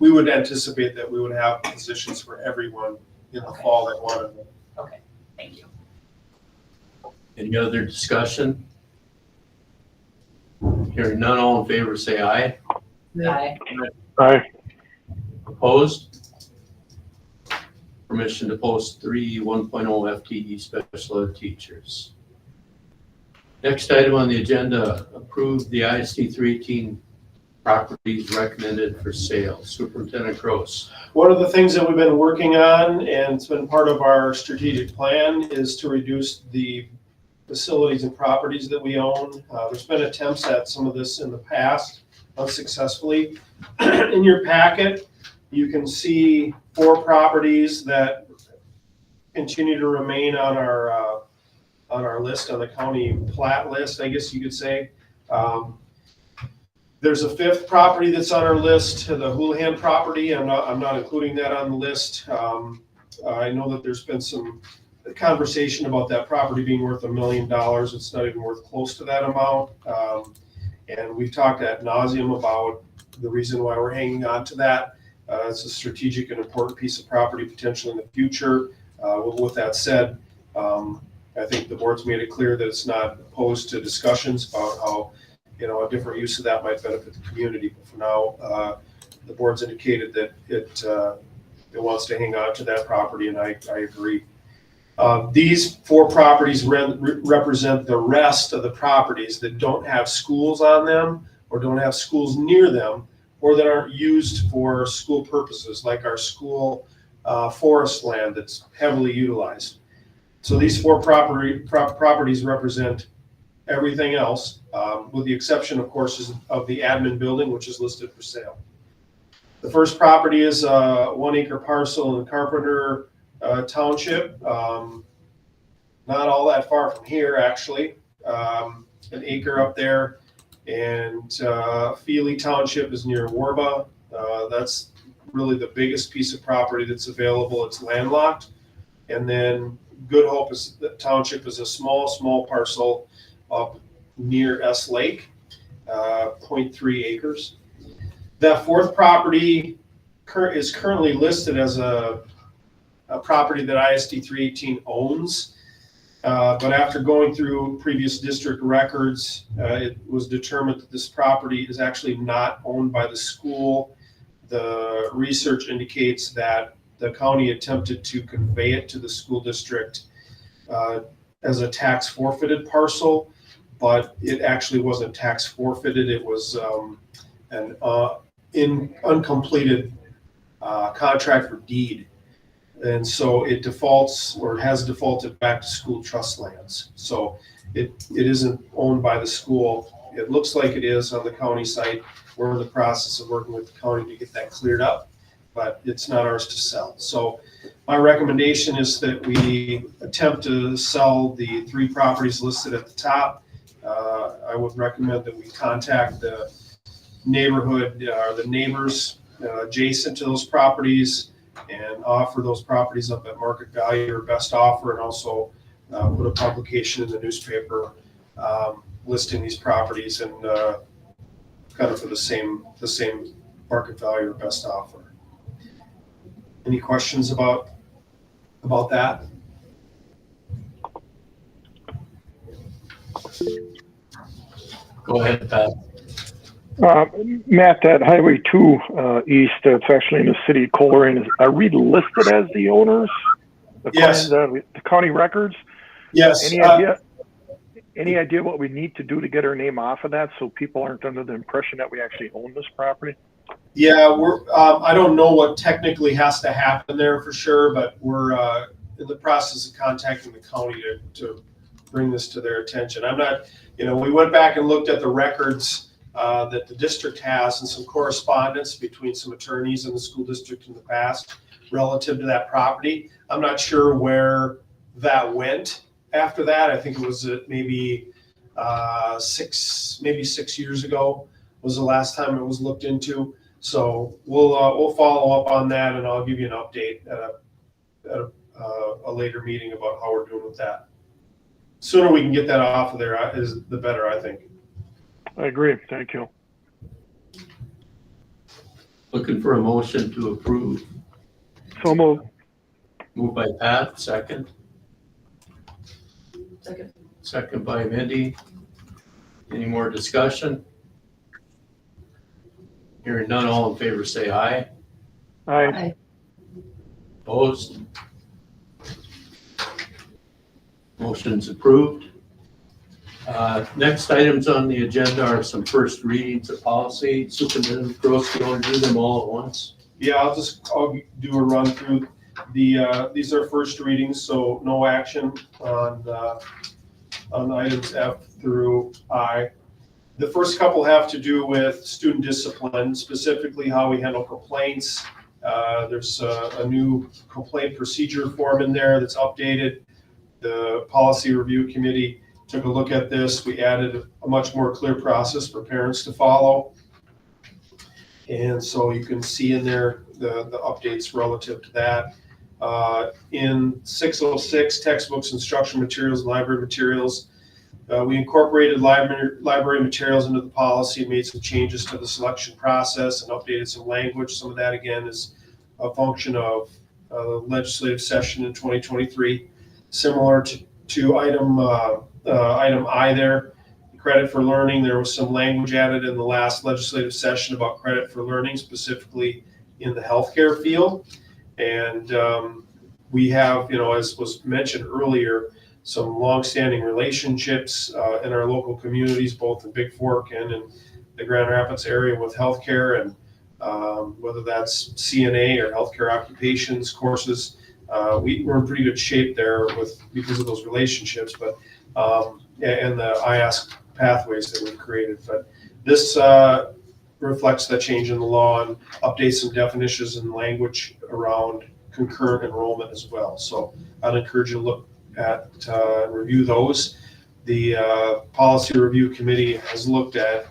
We would anticipate that we would have positions for everyone in the fall that wanted them. Okay, thank you. Any other discussion? Hearing none, all in favor say aye. Aye. Aye. Opposed? Permission to post 3 1.0 FTE special ed teachers. Next item on the agenda, approve the ISD 318 properties recommended for sale. Superintendent Gross. One of the things that we've been working on, and it's been part of our strategic plan, is to reduce the facilities and properties that we own. There's been attempts at some of this in the past, unsuccessfully. In your packet, you can see 4 properties that continue to remain on our list, on the county plat list, I guess you could say. There's a 5th property that's on our list, the Houlihan property. I'm not including that on the list. I know that there's been some conversation about that property being worth $1 million. It's not even worth close to that amount. And we've talked ad nauseum about the reason why we're hanging on to that. It's a strategic and important piece of property potentially in the future. With that said, I think the board's made it clear that it's not opposed to discussions about how, a different use of that might benefit the community. But for now, the board's indicated that it wants to hang on to that property, and I agree. These 4 properties represent the rest of the properties that don't have schools on them, or don't have schools near them, or that aren't used for school purposes, like our school forest land that's heavily utilized. So these 4 properties represent everything else, with the exception, of course, of the admin building, which is listed for sale. The first property is a 1-acre parcel in Carpenter Township, not all that far from here, actually. An acre up there, and Feely Township is near Warba. That's really the biggest piece of property that's available. It's landlocked. And then Good Hope Township is a small parcel up near S Lake, 0.3 acres. That 4th property is currently listed as a property that ISD 318 owns. But after going through previous district records, it was determined that this property is actually not owned by the school. The research indicates that the county attempted to convey it to the school district as a tax forfeited parcel, but it actually wasn't tax forfeited. It was an uncompleted contract for deed. And so it defaults, or has defaulted back to school trust lands. So it isn't owned by the school. It looks like it is on the county site. We're in the process of working with the county to get that cleared up, but it's not ours to sell. So my recommendation is that we attempt to sell the 3 properties listed at the top. I would recommend that we contact the neighborhood, or the neighbors adjacent to those properties, and offer those properties up at market value or best offer, and also put a publication in the newspaper listing these properties and kind of for the same market value or best offer. Any questions about that? Go ahead, Pat. Matt, that Highway 2 East, it's actually in the city of Coleraine. Are we listed as the owners? Yes. The county records? Yes. Any idea what we need to do to get our name off of that so people aren't under the impression that we actually own this property? Yeah, I don't know what technically has to happen there for sure, but we're in the process of contacting the county to bring this to their attention. I'm not, we went back and looked at the records that the district has, and some correspondence between some attorneys in the school district in the past relative to that property. I'm not sure where that went after that. I think it was maybe 6 years ago was the last time it was looked into. So we'll follow up on that, and I'll give you an update at a later meeting about how we're doing with that. Sooner we can get that off of there is the better, I think. I agree. Thank you. Looking for a motion to approve. So moved. Moved by Pat, second. Second by Mindy. Any more discussion? Hearing none, all in favor say aye. Aye. Opposed? Motion's approved. Next items on the agenda are some first readings of policy. Superintendent Gross, you want to do them all at once? Yeah, I'll do a run through. These are first readings, so no action on items F through I. The first couple have to do with student discipline, specifically how we handle complaints. There's a new complaint procedure form in there that's updated. The policy review committee took a look at this. We added a much more clear process for parents to follow. And so you can see in there the updates relative to that. In 606, textbooks, instruction materials, and library materials, we incorporated library materials into the policy and made some changes to the selection process and updated some language. Some of that, again, is a function of the legislative session in 2023. Similar to item I there, credit for learning, there was some language added in the last legislative session about credit for learning, specifically in the healthcare field. And we have, as was mentioned earlier, some longstanding relationships in our local communities, both in Big Fork and in the Grand Rapids area with healthcare, and whether that's CNA or healthcare occupations courses, we're in pretty good shape there because of those relationships, but and the IASC pathways that we've created. But this reflects the change in the law and updates some definitions and language around concurrent enrollment as well. So I'd encourage you to look at review those. The policy review committee has looked at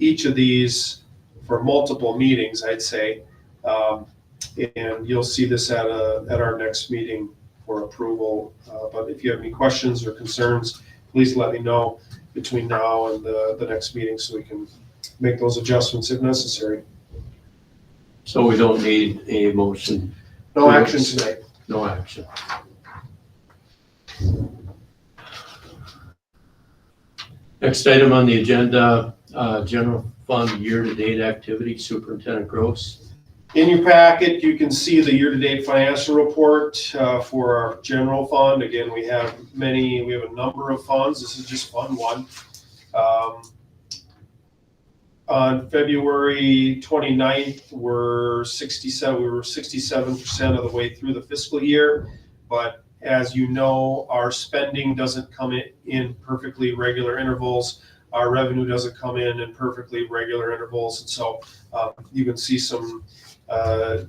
each of these for multiple meetings, I'd say, and you'll see this at our next meeting for approval. But if you have any questions or concerns, please let me know between now and the next meeting so we can make those adjustments if necessary. So we don't need a motion? No action tonight. No action. Next item on the agenda, general fund year-to-date activity, Superintendent Gross. In your packet, you can see the year-to-date financial report for our general fund. Again, we have a number of funds. This is just fund one. On February 29th, we were 67% of the way through the fiscal year, but as you know, our spending doesn't come in perfectly regular intervals. Our revenue doesn't come in perfectly regular intervals. And so you can see some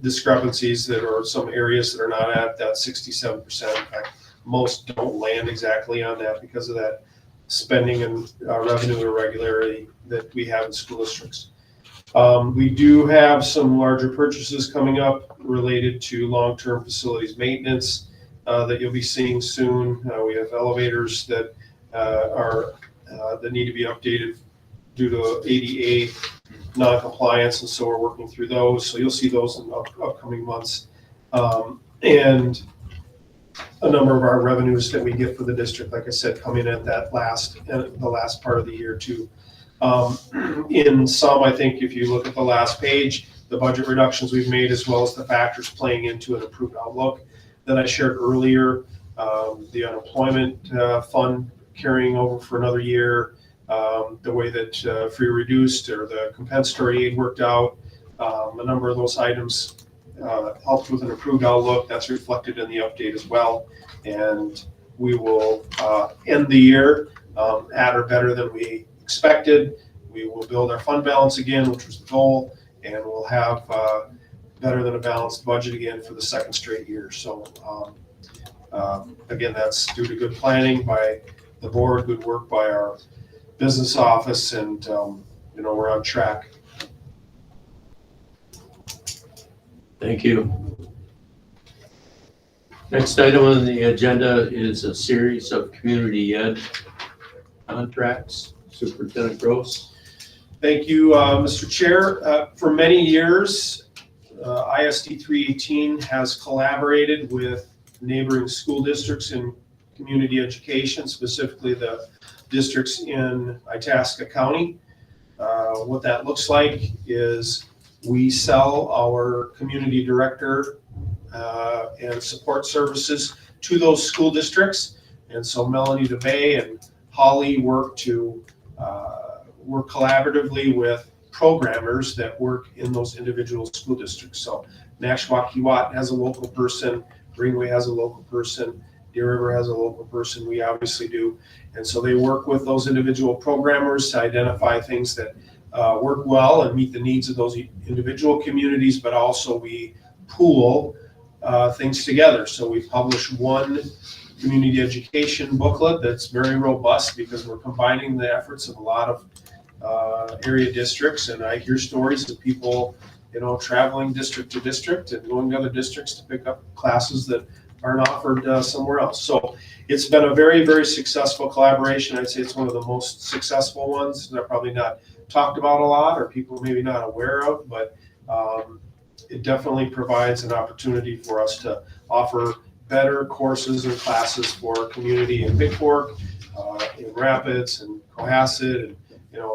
discrepancies that are some areas that are not at that 67%. In fact, most don't land exactly on that because of that spending and revenue irregularity that we have in school districts. We do have some larger purchases coming up related to long-term facilities maintenance that you'll be seeing soon. We have elevators that that need to be updated due to ADA non-compliance, and so we're working through those. So you'll see those in upcoming months. And a number of our revenues that we get for the district, like I said, come in at the last part of the year too. In sum, I think if you look at the last page, the budget reductions we've made, as well as the factors playing into an improved outlook that I shared earlier, the unemployment fund carrying over for another year, the way that free reduced or the compensatory aid worked out, a number of those items helped with an improved outlook. That's reflected in the update as well. And we will end the year at or better than we expected. We will build our fund balance again, which was the goal, and we'll have better than a balanced budget again for the second straight year. So again, that's due to good planning by the board, good work by our business office, and we're on track. Thank you. Next item on the agenda is a series of community ed contracts. Superintendent Gross. Thank you, Mr. Chair. For many years, ISD 318 has collaborated with neighboring school districts in community education, specifically the districts in Itasca County. What that looks like is we sell our community director and support services to those school districts. And so Melanie DeBay and Holly worked to work collaboratively with programmers that work in those individual school districts. So Nashwauk-Keewat has a local person, Greenway has a local person, Deer River has a local person, we obviously do. And so they work with those individual programmers to identify things that work well and meet the needs of those individual communities, but also we pool things together. So we publish one community education booklet that's very robust because we're combining the efforts of a lot of area districts, and I hear stories of people, traveling district to district and going to other districts to pick up classes that aren't offered somewhere else. So it's been a very, very successful collaboration. I'd say it's one of the most successful ones. They're probably not talked about a lot, or people maybe not aware of, but it definitely provides an opportunity for us to offer better courses and classes for community in Big Fork, in Rapids and Cohasset, and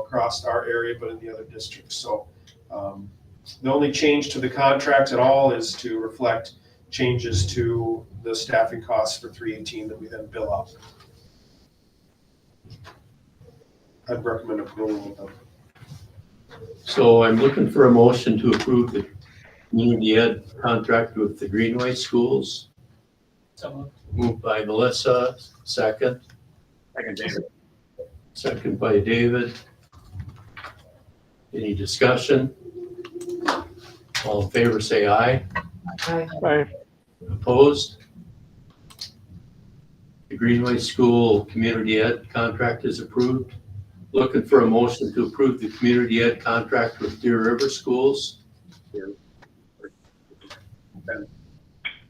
across our area, but in the other districts. So the only change to the contract at all is to reflect changes to the staffing costs for 318 that we then bill out. I'd recommend approval of them. So I'm looking for a motion to approve the community ed contract with the Greenway schools. So Moved by Melissa, second. Second by David. Any discussion? All in favor, say aye. Aye. Opposed? The Greenway School Community Ed contract is approved. Looking for a motion to approve the Community Ed contract with Deer River Schools.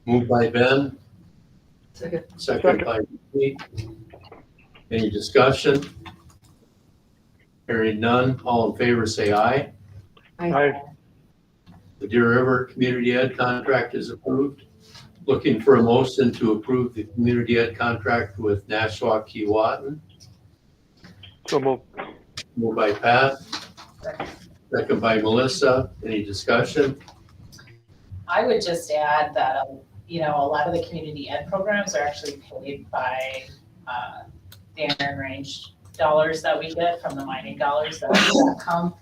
Moved by Ben. Second by me. Any discussion? Hearing none, all in favor say aye. Aye. The Deer River Community Ed contract is approved. Looking for a motion to approve the Community Ed contract with Nashwauk-Keewatin. So moved. Moved by Pat. Second by Melissa. Any discussion? I would just add that, a lot of the community ed programs are actually paid by the iron range dollars that we get from the mining dollars that come.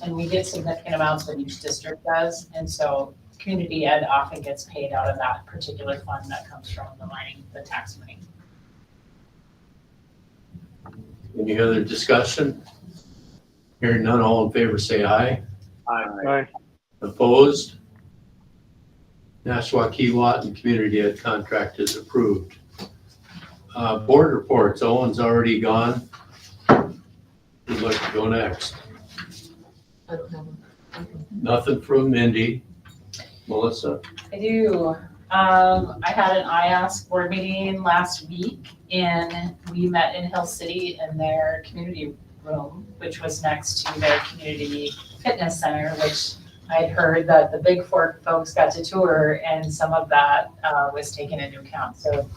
And we get significant amounts that each district does. And so community ed often gets paid out of that particular fund that comes from the mining, the tax money. Any other discussion? Hearing none, all in favor say aye. Aye. Opposed? Nashwauk-Keewatin Community Ed contract is approved. Board reports, Owen's already gone. Who'd like to go next? I don't have one. Nothing from Mindy. Melissa? I do. I had an IASK board meeting last week, and we met in Hill City in their community room, which was next to their community fitness center, which I'd heard that the Big Fork folks got to tour, and some of that was taken into account. So,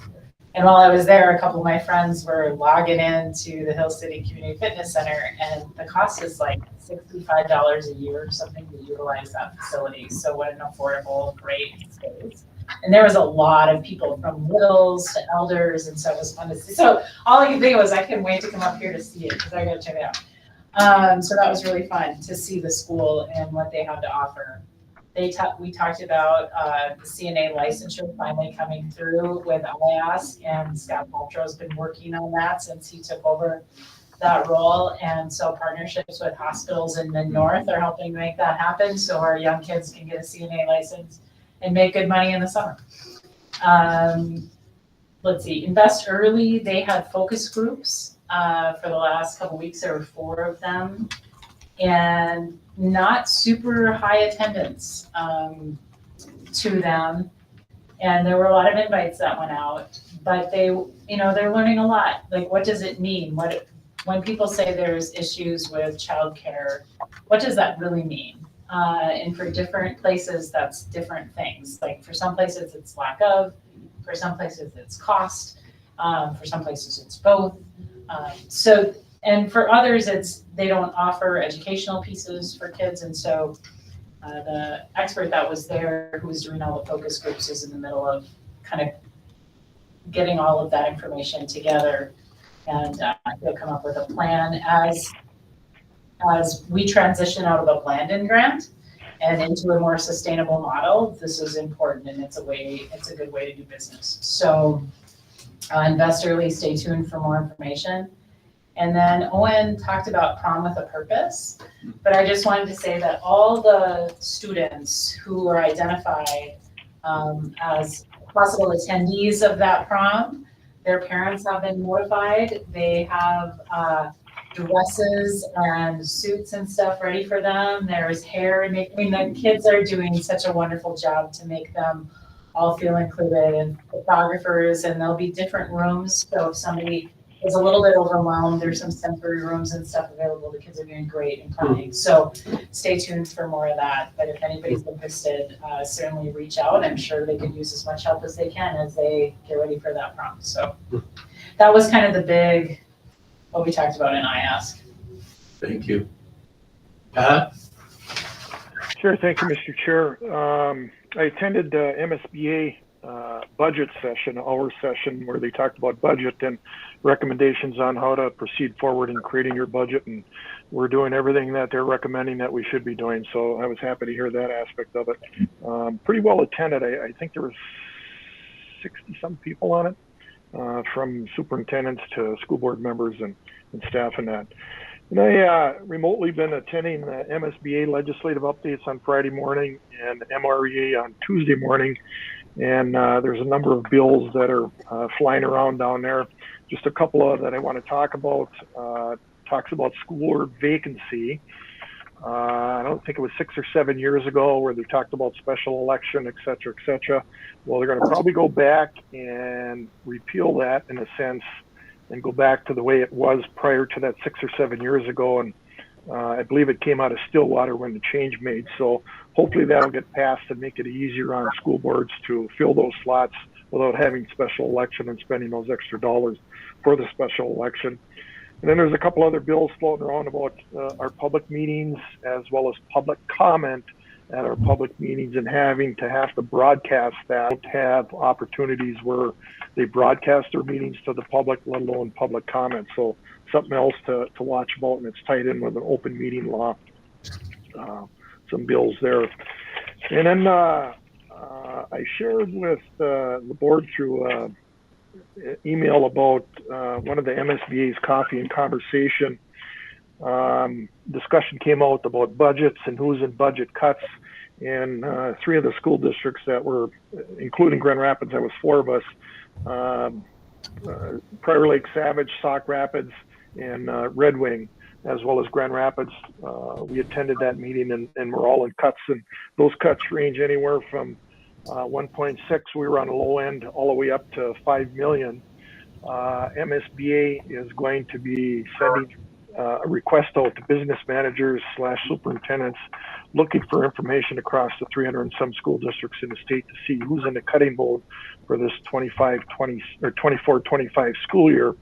and while I was there, a couple of my friends were logging into the Hill City Community Fitness Center, and the cost is like $65 a year or something to utilize that facility. So what an affordable, great space. And there was a lot of people from littles to elders, and so it was fun to see. So all I could think was, I couldn't wait to come up here to see it, because I gotta check it out. So that was really fun to see the school and what they have to offer. We talked about the CNA licensure finally coming through with IASK, and Scott Paltrow's been working on that since he took over that role. And so partnerships with hospitals in Mid-North are helping make that happen, so our young kids can get a CNA license and make good money in the summer. Let's see, Invest Early, they had focus groups for the last couple weeks. There were 4 of them, and not super high attendance to them. And there were a lot of invites that went out, but they're learning a lot. Like, what does it mean? When people say there's issues with childcare, what does that really mean? And for different places, that's different things. Like, for some places it's lack of, for some places it's cost, for some places it's both. And for others, they don't offer educational pieces for kids. And so the expert that was there, who was doing all the focus groups, is in the middle of kind of getting all of that information together. And he'll come up with a plan as we transition out of a Blandon grant and into a more sustainable model. This is important, and it's a good way to do business. So investorly, stay tuned for more information. And then Owen talked about Prom with a Purpose, but I just wanted to say that all the students who were identified as possible attendees of that prom, their parents have been notified. They have dresses and suits and stuff ready for them. There's hair and makeup. I mean, the kids are doing such a wonderful job to make them all feel included, and photographers, and there'll be different rooms. So if somebody is a little bit overwhelmed, there's some sensory rooms and stuff available. The kids are doing great in planning. So stay tuned for more of that. But if anybody's interested, certainly reach out. I'm sure they could use as much help as they can as they get ready for that prom. So that was kind of the big, what we talked about in IASK. Thank you. Pat? Sure, thank you, Mr. Chair. I attended the MSBA budget session, our session, where they talked about budget and recommendations on how to proceed forward in creating your budget, and we're doing everything that they're recommending that we should be doing. So I was happy to hear that aspect of it. Pretty well attended. I think there was 60-some people on it, from superintendents to school board members and staff and that. And I remotely been attending the MSBA legislative updates on Friday morning and MREA on Tuesday morning. And there's a number of bills that are flying around down there. Just a couple of that I want to talk about. Talks about school board vacancy. I don't think it was 6 or 7 years ago where they talked about special election, et cetera, et cetera. Well, they're going to probably go back and repeal that in a sense and go back to the way it was prior to that 6 or 7 years ago. And I believe it came out of Stillwater when the change made. So hopefully that'll get passed and make it easier on school boards to fill those slots without having special election and spending those extra dollars for the special election. And then there's a couple other bills floating around about our public meetings, as well as public comment at our public meetings, and having to broadcast that. Don't have opportunities where they broadcast their meetings to the public, let alone public comment. So something else to watch about, and it's tied in with an open meeting law. Some bills there. And then I shared with the board through email about one of the MSBA's coffee and conversation. Discussion came out about budgets and who's in budget cuts. And 3 of the school districts that were, including Grand Rapids, there was 4 of us, Prior Lake, Savage, Sauk Rapids, and Red Wing, as well as Grand Rapids. We attended that meeting, and we're all in cuts. And those cuts range anywhere from 1.6, we were on the low end, all the way up to 5 million. MSBA is going to be sending a request out to business managers / superintendents looking for information across the 300 and some school districts in the state to see who's in the cutting mode for this 24-25 school year.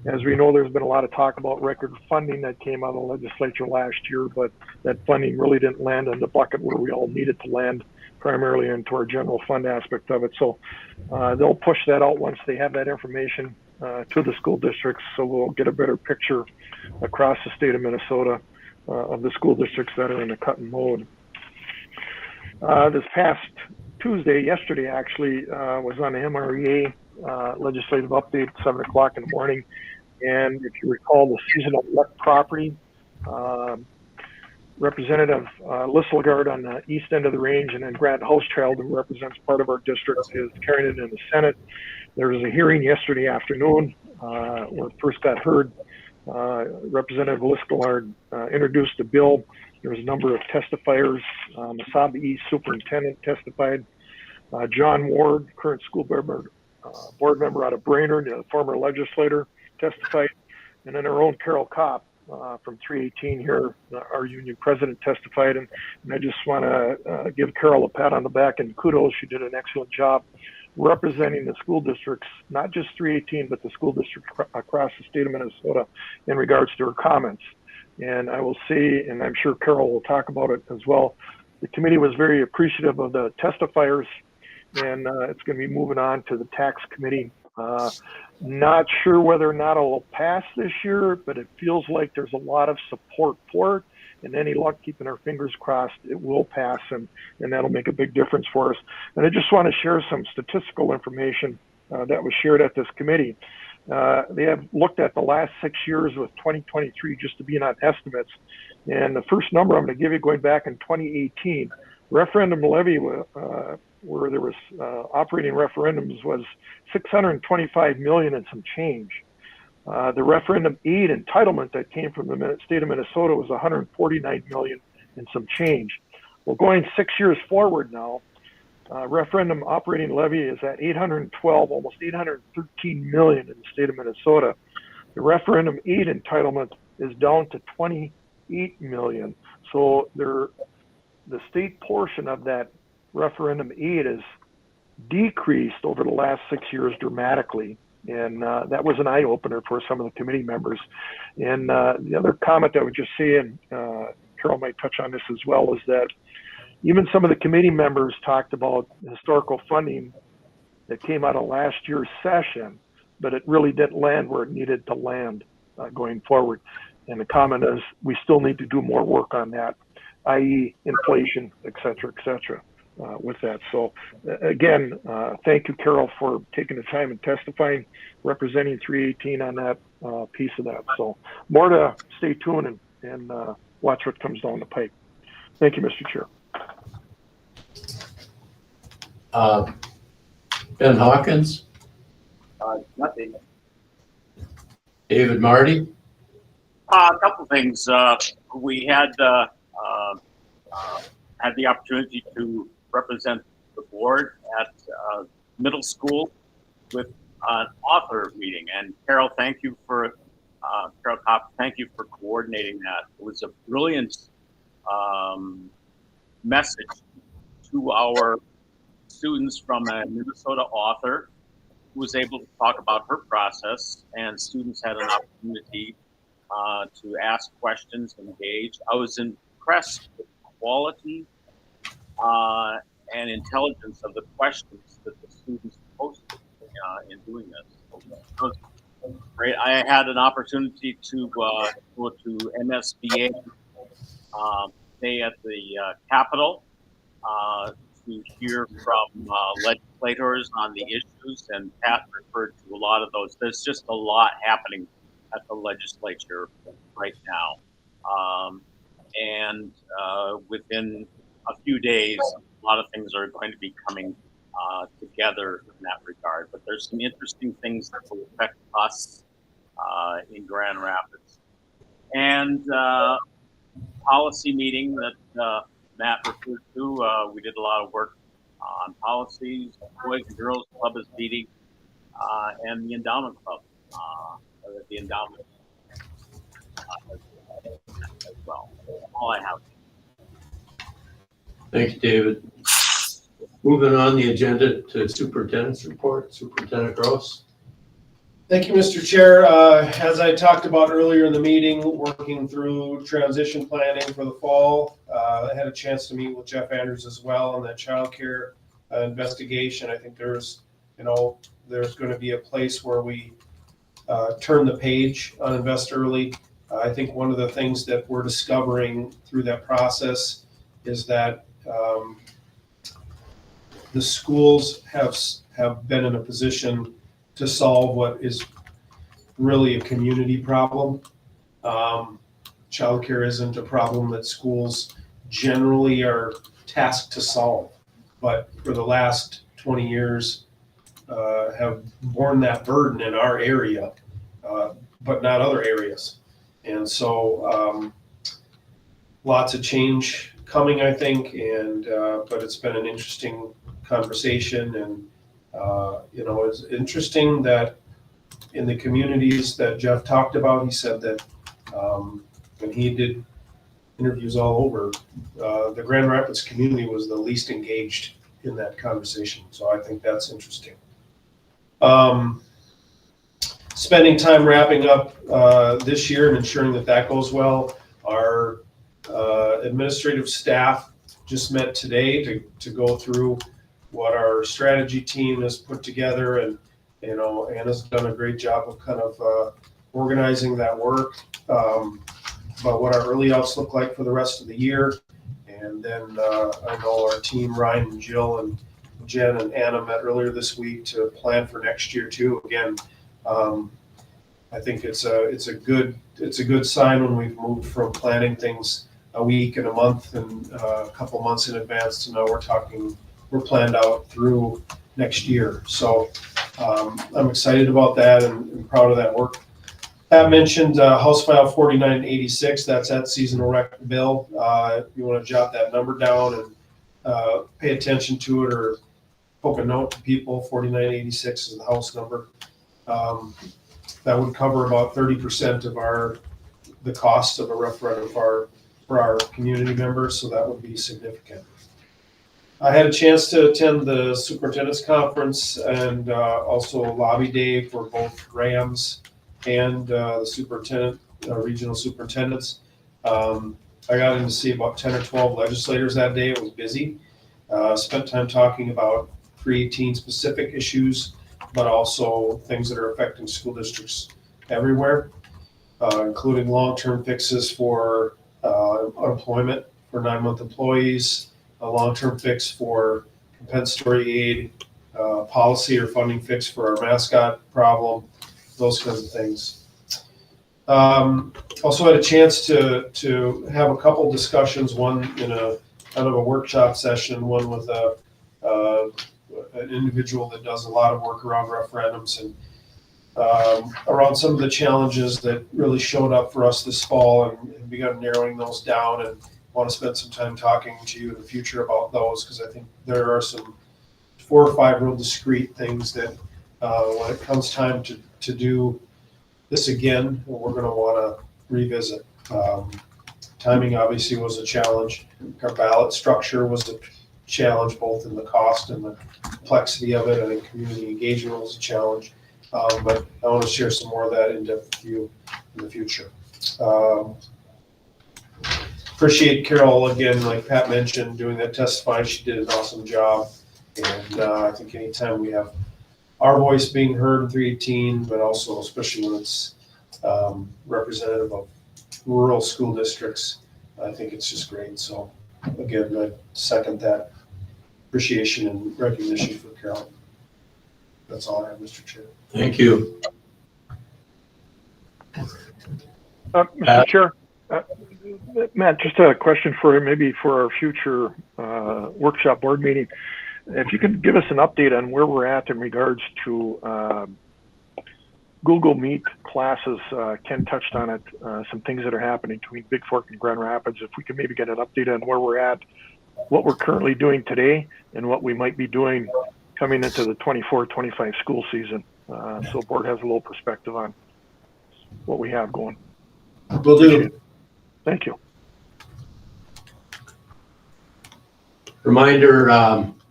As we know, there's been a lot of talk about record funding that came out of the legislature last year, but that funding really didn't land in the bucket where we all needed to land, primarily into our general fund aspect of it. So they'll push that out once they have that information to the school districts, so we'll get a better picture across the state of Minnesota of the school districts that are in the cutting mode. This past yesterday actually, was on the MREA legislative update at 7 o'clock in the morning. And if you recall, the seasonal elect property, Representative Lisselgard on the east end of the range, and then Grant Housechild, who represents part of our district, is carrying it in the Senate. There was a hearing yesterday afternoon where it first got heard. Representative Lisselgard introduced the bill. There was a number of testifiers. Masaba East Superintendent testified. John Ward, current school board member out of Brainerd, a former legislator, testified. And then our own Carol Kopp from 318 here, our union president, testified. And I just want to give Carol a pat on the back and kudos. She did an excellent job representing the school districts, not just 318, but the school district across the state of Minnesota in regards to her comments. And I will say, and I'm sure Carol will talk about it as well, the committee was very appreciative of the testifiers, and it's going to be moving on to the tax committee Not sure whether or not it'll pass this year, but it feels like there's a lot of support for it. And any luck, keeping our fingers crossed, it will pass, and that'll make a big difference for us. And I just want to share some statistical information that was shared at this committee. They have looked at the last 6 years with 2023 just to be on estimates. And the first number I'm going to give you, going back in 2018, referendum levy where there was operating referendums was 625 million and some change. The referendum aid entitlement that came from the state of Minnesota was 149 million and some change. Well, going 6 years forward now, referendum operating levy is at 812, almost 813 million in the state of Minnesota. The referendum aid entitlement is down to 28 million. So the state portion of that referendum aid is decreased over the last 6 years dramatically. And that was an eye opener for some of the committee members. And the other comment I would just say, and Carol might touch on this as well, is that even some of the committee members talked about historical funding that came out of last year's session, but it really didn't land where it needed to land going forward. And the comment is we still need to do more work on that, i.e. inflation, et cetera, with that. So again, thank you, Carol, for taking the time and testifying, representing 318 on that piece of that. So more to stay tuned and watch what comes down the pipe. Thank you, Mr. Chair. Ben Hawkins, Nothing. David Marty. A couple things. We had the opportunity to represent the board at middle school with an author meeting. And Carol, thank you for Carol Kopp, thank you for coordinating that. It was a brilliant message to our students from a Minnesota author who was able to talk about her process, and students had an opportunity to ask questions, engage. I was impressed with the quality and intelligence of the questions that the students posted in doing this. It was great. I had an opportunity to go to MSBA Day at the Capitol to hear from legislators on the issues, and Pat referred to a lot of those. There's just a lot happening at the legislature right now. And within a few days, a lot of things are going to be coming together in that regard. But there's some interesting things that will affect us in Grand Rapids. And policy meeting that Matt referred to, we did a lot of work on policies. Boys and Girls Club is meeting, and the Endowment Club, the endowment as well. All I have. Thank you, David. Moving on the agenda to Superintendent's report. Superintendent Gross. Thank you, Mr. Chair. As I talked about earlier in the meeting, working through transition planning for the fall, I had a chance to meet with Jeff Andrews as well on that childcare investigation. I think there's going to be a place where we turn the page on Invest Early. I think one of the things that we're discovering through that process is that the schools have been in a position to solve what is really a community problem. Childcare isn't a problem that schools generally are tasked to solve, but for the last 20 years have borne that burden in our area, but not other areas. And so lots of change coming, I think, and but it's been an interesting conversation. And it's interesting that in the communities that Jeff talked about, he said that when he did interviews all over, the Grand Rapids community was the least engaged in that conversation. So I think that's interesting. Spending time wrapping up this year and ensuring that goes well. Our administrative staff just met today to go through what our strategy team has put together, and You know, Anna's done a great job of kind of organizing that work, about what our early outs look like for the rest of the year. And then I know our team, Ryan and Jill and Jen and Anna, met earlier this week to plan for next year too. Again, I think it's a good sign when we've moved from planning things a week and a month and a couple months in advance to now we're planned out through next year. So I'm excited about that and proud of that work. Pat mentioned House File 4986. That's that seasonal rec bill. If you want to jot that number down and pay attention to it or poke a note to people, 4986 is the House number. That would cover about 30% of the cost of a referendum for our community members, so that would be significant. I had a chance to attend the superintendent's conference and also lobby day for both Rams and the superintendent, regional superintendents. I got in to see about 10 or 12 legislators that day. It was busy. Spent time talking about 318 specific issues, but also things that are affecting school districts everywhere, including long-term fixes for unemployment for 9-month employees, a long-term fix for compensatory aid, policy or funding fix for our mascot problem, those kinds of things. Also had a chance to have a couple discussions, one in a kind of a workshop session, one with an individual that does a lot of work around referendums and around some of the challenges that really showed up for us this fall, and begun narrowing those down, and want to spend some time talking to you in the future about those, because I think there are some 4 or 5 real discrete things that when it comes time to do this again, we're going to want to revisit. Timing obviously was a challenge. Our ballot structure was a challenge, both in the cost and the complexity of it. I think community engagement was a challenge. But I want to share some more of that in depth with you in the future. Appreciate Carol, again, like Pat mentioned, doing that testifying. She did an awesome job. And I think anytime we have our voice being heard in 318, but also especially when it's representative of rural school districts, I think it's just great. So again, I second that appreciation and recognition for Carol. That's all I have, Mr. Chair. Thank you. Mr. Chair, Matt, just a question maybe for our future workshop board meeting. If you could give us an update on where we're at in regards to Google Meet classes. Ken touched on it, some things that are happening between Big Fork and Grand Rapids. If we could maybe get an update on where we're at, what we're currently doing today, and what we might be doing coming into the 24-25 school season. So board has a little perspective on what we have going. Will do. Thank you. Reminder,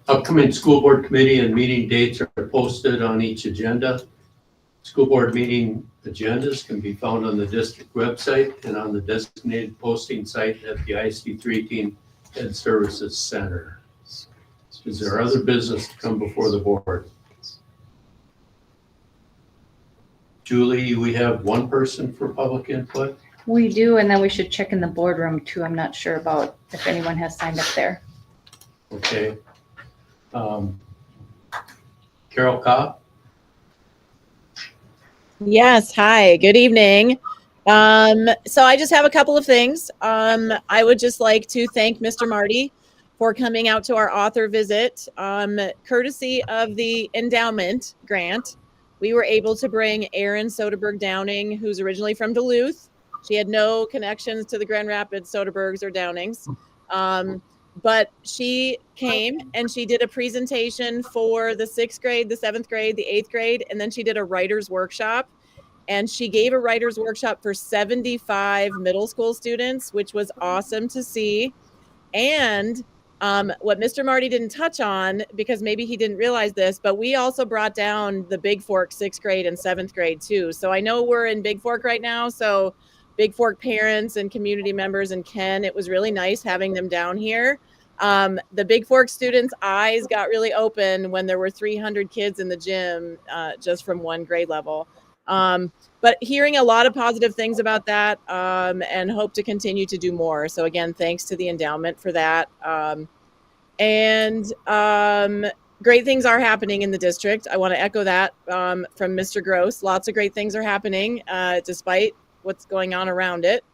upcoming school board committee and meeting dates are posted on each agenda. School board meeting agendas can be found on the district website and on the designated posting site at the ISD 318 Ed Services Center. Is there other business to come before the board? Julie, we have one person for public input. We do, and then we should check in the boardroom too. I'm not sure about if anyone has signed up there. Okay. Carol Kopp? Yes, hi, good evening. So I just have a couple of things. I would just like to thank Mr. Marty for coming out to our author visit. Courtesy of the endowment grant, we were able to bring Erin Soderberg Downing, who's originally from Duluth. She had no connections to the Grand Rapids Soderbergs or Downings. But she came and she did a presentation for the 6th grade, the 7th grade, the 8th grade, and then she did a writer's workshop. And she gave a writer's workshop for 75 middle school students, which was awesome to see. And what Mr. Marty didn't touch on, because maybe he didn't realize this, but we also brought down the Big Fork 6th grade and 7th grade too. So I know we're in Big Fork right now. So Big Fork parents and community members and Ken, it was really nice having them down here. The Big Fork students' eyes got really open when there were 300 kids in the gym just from one grade level. But hearing a lot of positive things about that and hope to continue to do more. So again, thanks to the endowment for that. Great things are happening in the district. I want to echo that from Mr. Gross. Lots of great things are happening despite what's going on around it.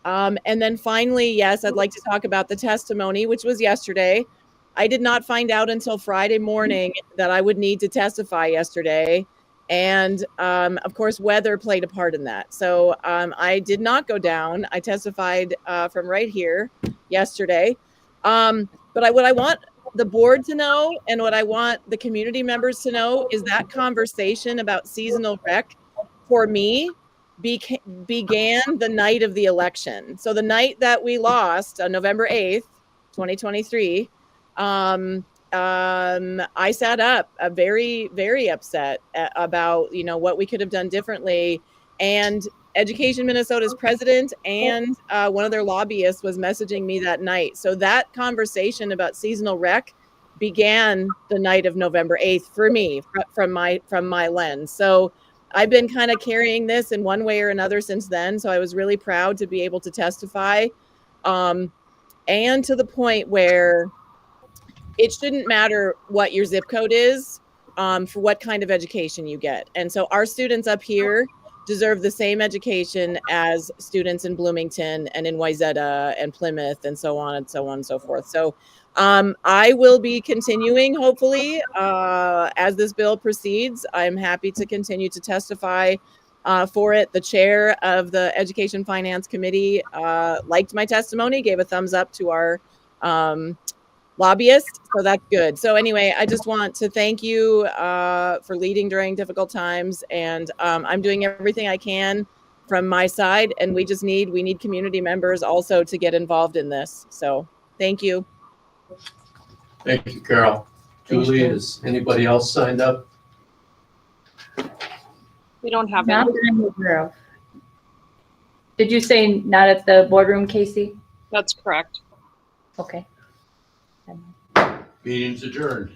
And then finally, yes, I'd like to talk about the testimony, which was yesterday. I did not find out until Friday morning that I would need to testify yesterday. And of course, weather played a part in that. So I did not go down. I testified from right here yesterday. But what I want the board to know and what I want the community members to know is that conversation about seasonal rec for me began the night of the election. So the night that we lost on November 8th, 2023, I sat up very, very upset about, what we could have done differently. And Education Minnesota's president and one of their lobbyists was messaging me that night. So that conversation about seasonal rec began the night of November 8th for me from my lens. So I've been kind of carrying this in one way or another since then. So I was really proud to be able to testify. And to the point where it shouldn't matter what your zip code is for what kind of education you get. And so our students up here deserve the same education as students in Bloomington and in Wayzata and Plymouth and so on and so on and so forth. So I will be continuing, hopefully, as this bill proceeds. I'm happy to continue to testify for it. The chair of the Education Finance Committee liked my testimony, gave a thumbs up to our lobbyist, so that's good. So anyway, I just want to thank you for leading during difficult times, and I'm doing everything I can from my side, and we need community members also to get involved in this. So thank you. Thank you, Carol. Julie, is anybody else signed up? We don't have Not any. that I'm aware of. Did you say not at the boardroom, Casey? That's correct. Okay. Meeting's adjourned.